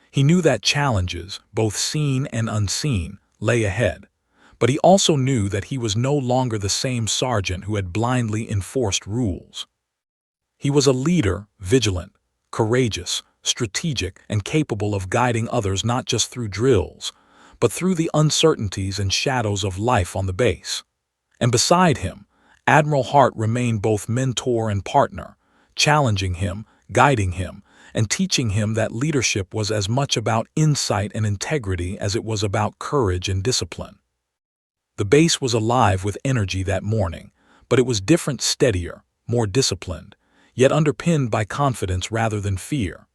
He knew that challenges, both seen and unseen, lay ahead. But he also knew that he was no longer the same sergeant who had blindly enforced rules. He was a leader, vigilant, courageous, strategic, and capable of guiding others not just through drills, but through the uncertainties and shadows of life on the base. And beside him, Admiral Hart remained both mentor and partner, challenging him, guiding him, and teaching him that leadership was as much about insight and integrity as it was about courage and discipline. The base was alive with energy that morning, but it was different, steadier, more disciplined, yet underpinned by confidence rather than fear.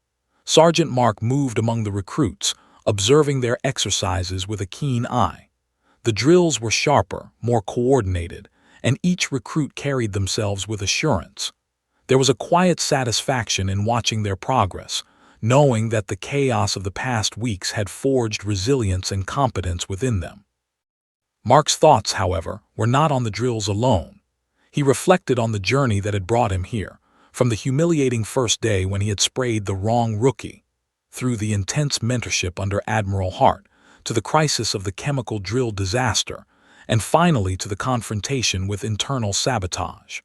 Sergeant Mark moved among the recruits, observing their exercises with a keen eye. The drills were sharper, more coordinated, and each recruit carried themselves with assurance. There was a quiet satisfaction in watching their progress, knowing that the chaos of the past weeks had forged resilience and competence within them. Mark's thoughts, however, were not on the drills alone. He reflected on the journey that had brought him here, from the humiliating first day when he had sprayed the wrong rookie, through the intense mentorship under Admiral Hart, to the crisis of the chemical drill disaster, and finally to the confrontation with internal sabotage.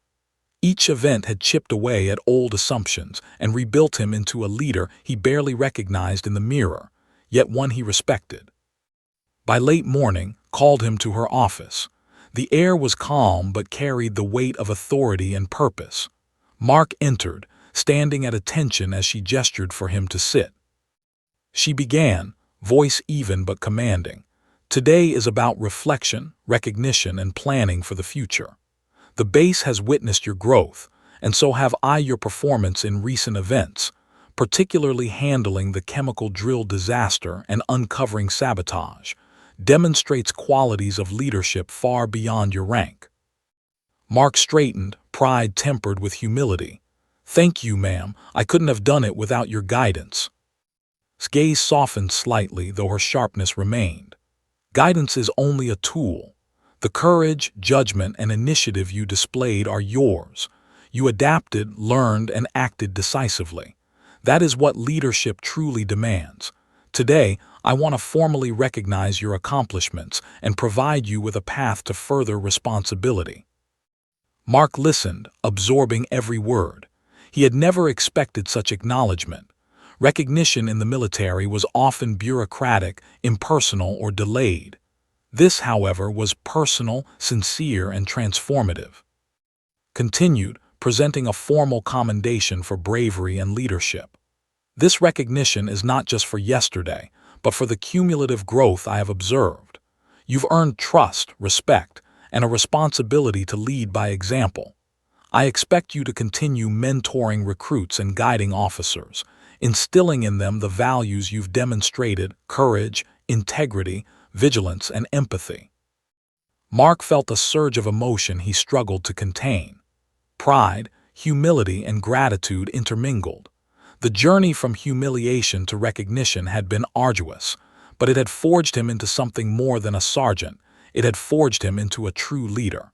Each event had chipped away at old assumptions and rebuilt him into a leader he barely recognized in the mirror, yet one he respected. By late morning, called him to her office. The air was calm but carried the weight of authority and purpose. Mark entered, standing at attention as she gestured for him to sit. She began, voice even but commanding. Today is about reflection, recognition, and planning for the future. The base has witnessed your growth, and so have I your performance in recent events, particularly handling the chemical drill disaster and uncovering sabotage, demonstrates qualities of leadership far beyond your rank. Mark straightened, pride tempered with humility. Thank you, ma'am. I couldn't have done it without your guidance. His gaze softened slightly, though her sharpness remained. Guidance is only a tool. The courage, judgment, and initiative you displayed are yours. You adapted, learned, and acted decisively. That is what leadership truly demands. Today, I want to formally recognize your accomplishments and provide you with a path to further responsibility. Mark listened, absorbing every word. He had never expected such acknowledgement. Recognition in the military was often bureaucratic, impersonal, or delayed. This, however, was personal, sincere, and transformative. Continued, presenting a formal commendation for bravery and leadership. This recognition is not just for yesterday, but for the cumulative growth I have observed. You've earned trust, respect, and a responsibility to lead by example. I expect you to continue mentoring recruits and guiding officers, instilling in them the values you've demonstrated: courage, integrity, vigilance, and empathy. Mark felt a surge of emotion he struggled to contain. Pride, humility, and gratitude intermingled. The journey from humiliation to recognition had been arduous, but it had forged him into something more than a sergeant. It had forged him into a true leader.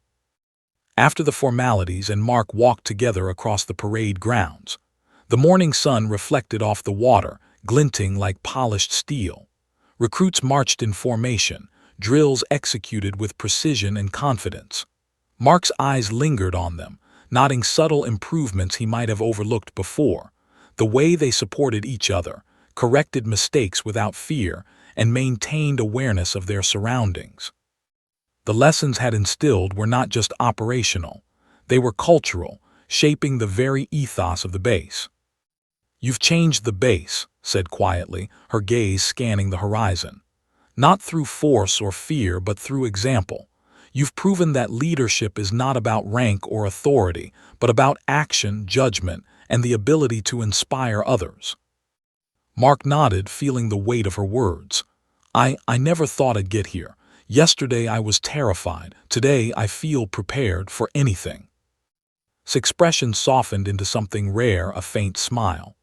After the formalities and Mark walked together across the parade grounds. The morning sun reflected off the water, glinting like polished steel. Recruits marched in formation, drills executed with precision and confidence. Mark's eyes lingered on them, noting subtle improvements he might have overlooked before. The way they supported each other, corrected mistakes without fear, and maintained awareness of their surroundings. The lessons had instilled were not just operational, they were cultural, shaping the very ethos of the base. You've changed the base, said quietly, her gaze scanning the horizon. Not through force or fear, but through example. You've proven that leadership is not about rank or authority, but about action, judgment, and the ability to inspire others. Mark nodded, feeling the weight of her words. I never thought I'd get here. Yesterday I was terrified. Today I feel prepared for anything. His expression softened into something rare, a faint smile.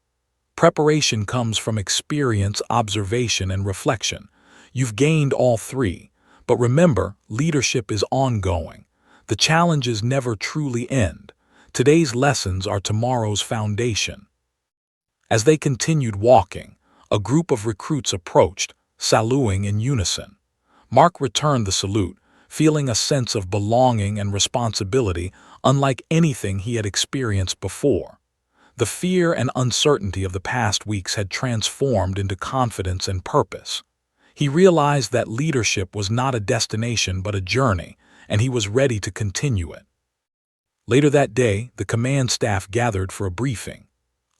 Preparation comes from experience, observation, and reflection. You've gained all three. But remember, leadership is ongoing. The challenges never truly end. Today's lessons are tomorrow's foundation. As they continued walking, a group of recruits approached, saluting in unison. Mark returned the salute, feeling a sense of belonging and responsibility unlike anything he had experienced before. The fear and uncertainty of the past weeks had transformed into confidence and purpose. He realized that leadership was not a destination but a journey, and he was ready to continue it. Later that day, the command staff gathered for a briefing.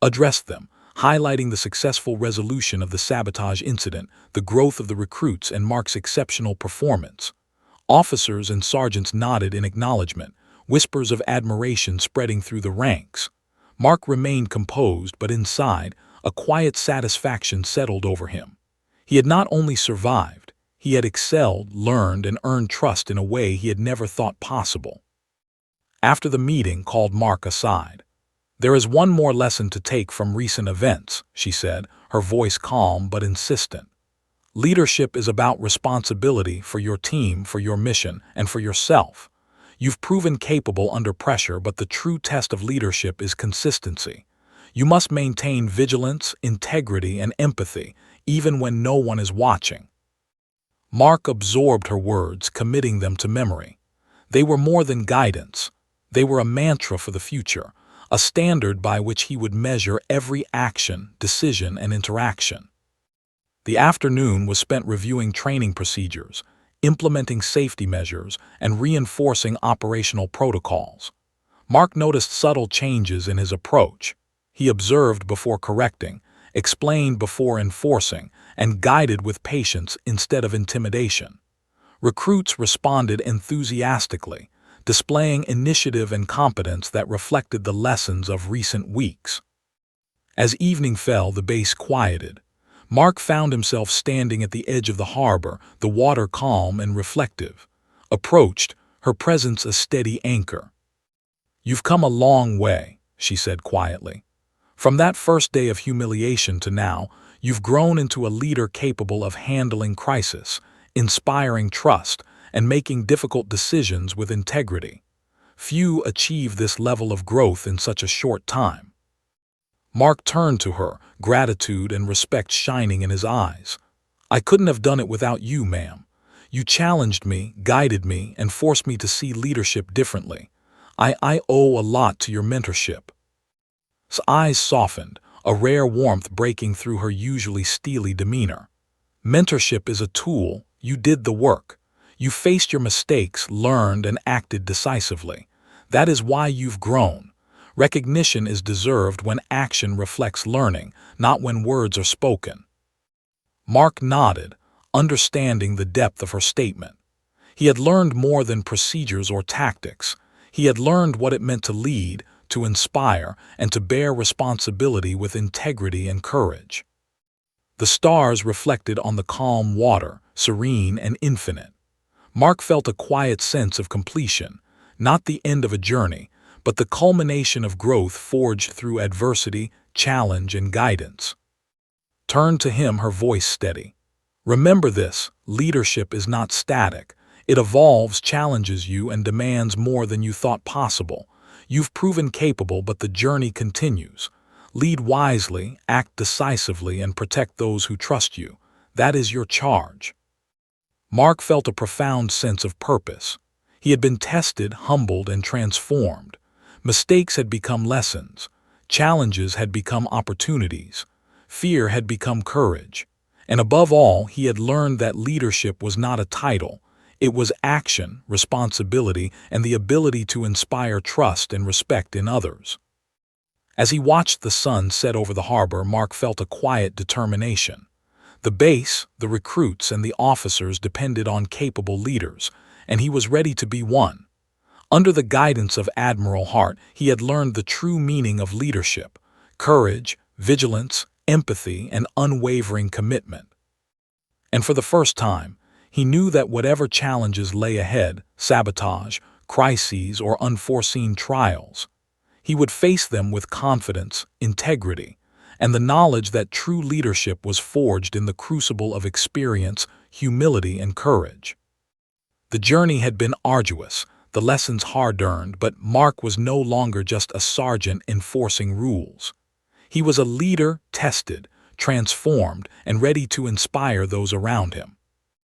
Addressed them, highlighting the successful resolution of the sabotage incident, the growth of the recruits, and Mark's exceptional performance. Officers and sergeants nodded in acknowledgement, whispers of admiration spreading through the ranks. Mark remained composed, but inside, a quiet satisfaction settled over him. He had not only survived, he had excelled, learned, and earned trust in a way he had never thought possible. After the meeting, called Mark aside. There is one more lesson to take from recent events, she said, her voice calm but insistent. Leadership is about responsibility for your team, for your mission, and for yourself. You've proven capable under pressure, but the true test of leadership is consistency. You must maintain vigilance, integrity, and empathy, even when no one is watching. Mark absorbed her words, committing them to memory. They were more than guidance. They were a mantra for the future, a standard by which he would measure every action, decision, and interaction. The afternoon was spent reviewing training procedures, implementing safety measures, and reinforcing operational protocols. Mark noticed subtle changes in his approach. He observed before correcting, explained before enforcing, and guided with patience instead of intimidation. Recruits responded enthusiastically, displaying initiative and competence that reflected the lessons of recent weeks. As evening fell, the base quieted. Mark found himself standing at the edge of the harbor, the water calm and reflective. Approached, her presence a steady anchor. "You've come a long way," she said quietly. "From that first day of humiliation to now, you've grown into a leader capable of handling crisis, inspiring trust, and making difficult decisions with integrity. Few achieve this level of growth in such a short time." Mark turned to her, gratitude and respect shining in his eyes. "I couldn't have done it without you, ma'am. You challenged me, guided me, and forced me to see leadership differently. I owe a lot to your mentorship." His eyes softened, a rare warmth breaking through her usually steely demeanor. "Mentorship is a tool. You did the work. You faced your mistakes, learned, and acted decisively. That is why you've grown. Recognition is deserved when action reflects learning, not when words are spoken." Mark nodded, understanding the depth of her statement. He had learned more than procedures or tactics. He had learned what it meant to lead, to inspire, and to bear responsibility with integrity and courage. The stars reflected on the calm water, serene and infinite. Mark felt a quiet sense of completion, not the end of a journey, but the culmination of growth forged through adversity, challenge, and guidance. Turned to him, her voice steady. "Remember this, leadership is not static. It evolves, challenges you, and demands more than you thought possible. You've proven capable, but the journey continues. Lead wisely, act decisively, and protect those who trust you. That is your charge." Mark felt a profound sense of purpose. He had been tested, humbled, and transformed. Mistakes had become lessons. Challenges had become opportunities. Fear had become courage. And above all, he had learned that leadership was not a title. It was action, responsibility, and the ability to inspire trust and respect in others. As he watched the sun set over the harbor, Mark felt a quiet determination. The base, the recruits, and the officers depended on capable leaders, and he was ready to be one. Under the guidance of Admiral Hart, he had learned the true meaning of leadership: courage, vigilance, empathy, and unwavering commitment. And for the first time, he knew that whatever challenges lay ahead, sabotage, crises, or unforeseen trials, he would face them with confidence, integrity, and the knowledge that true leadership was forged in the crucible of experience, humility, and courage. The journey had been arduous, the lessons hard-earned, but Mark was no longer just a sergeant enforcing rules. He was a leader tested, transformed, and ready to inspire those around him.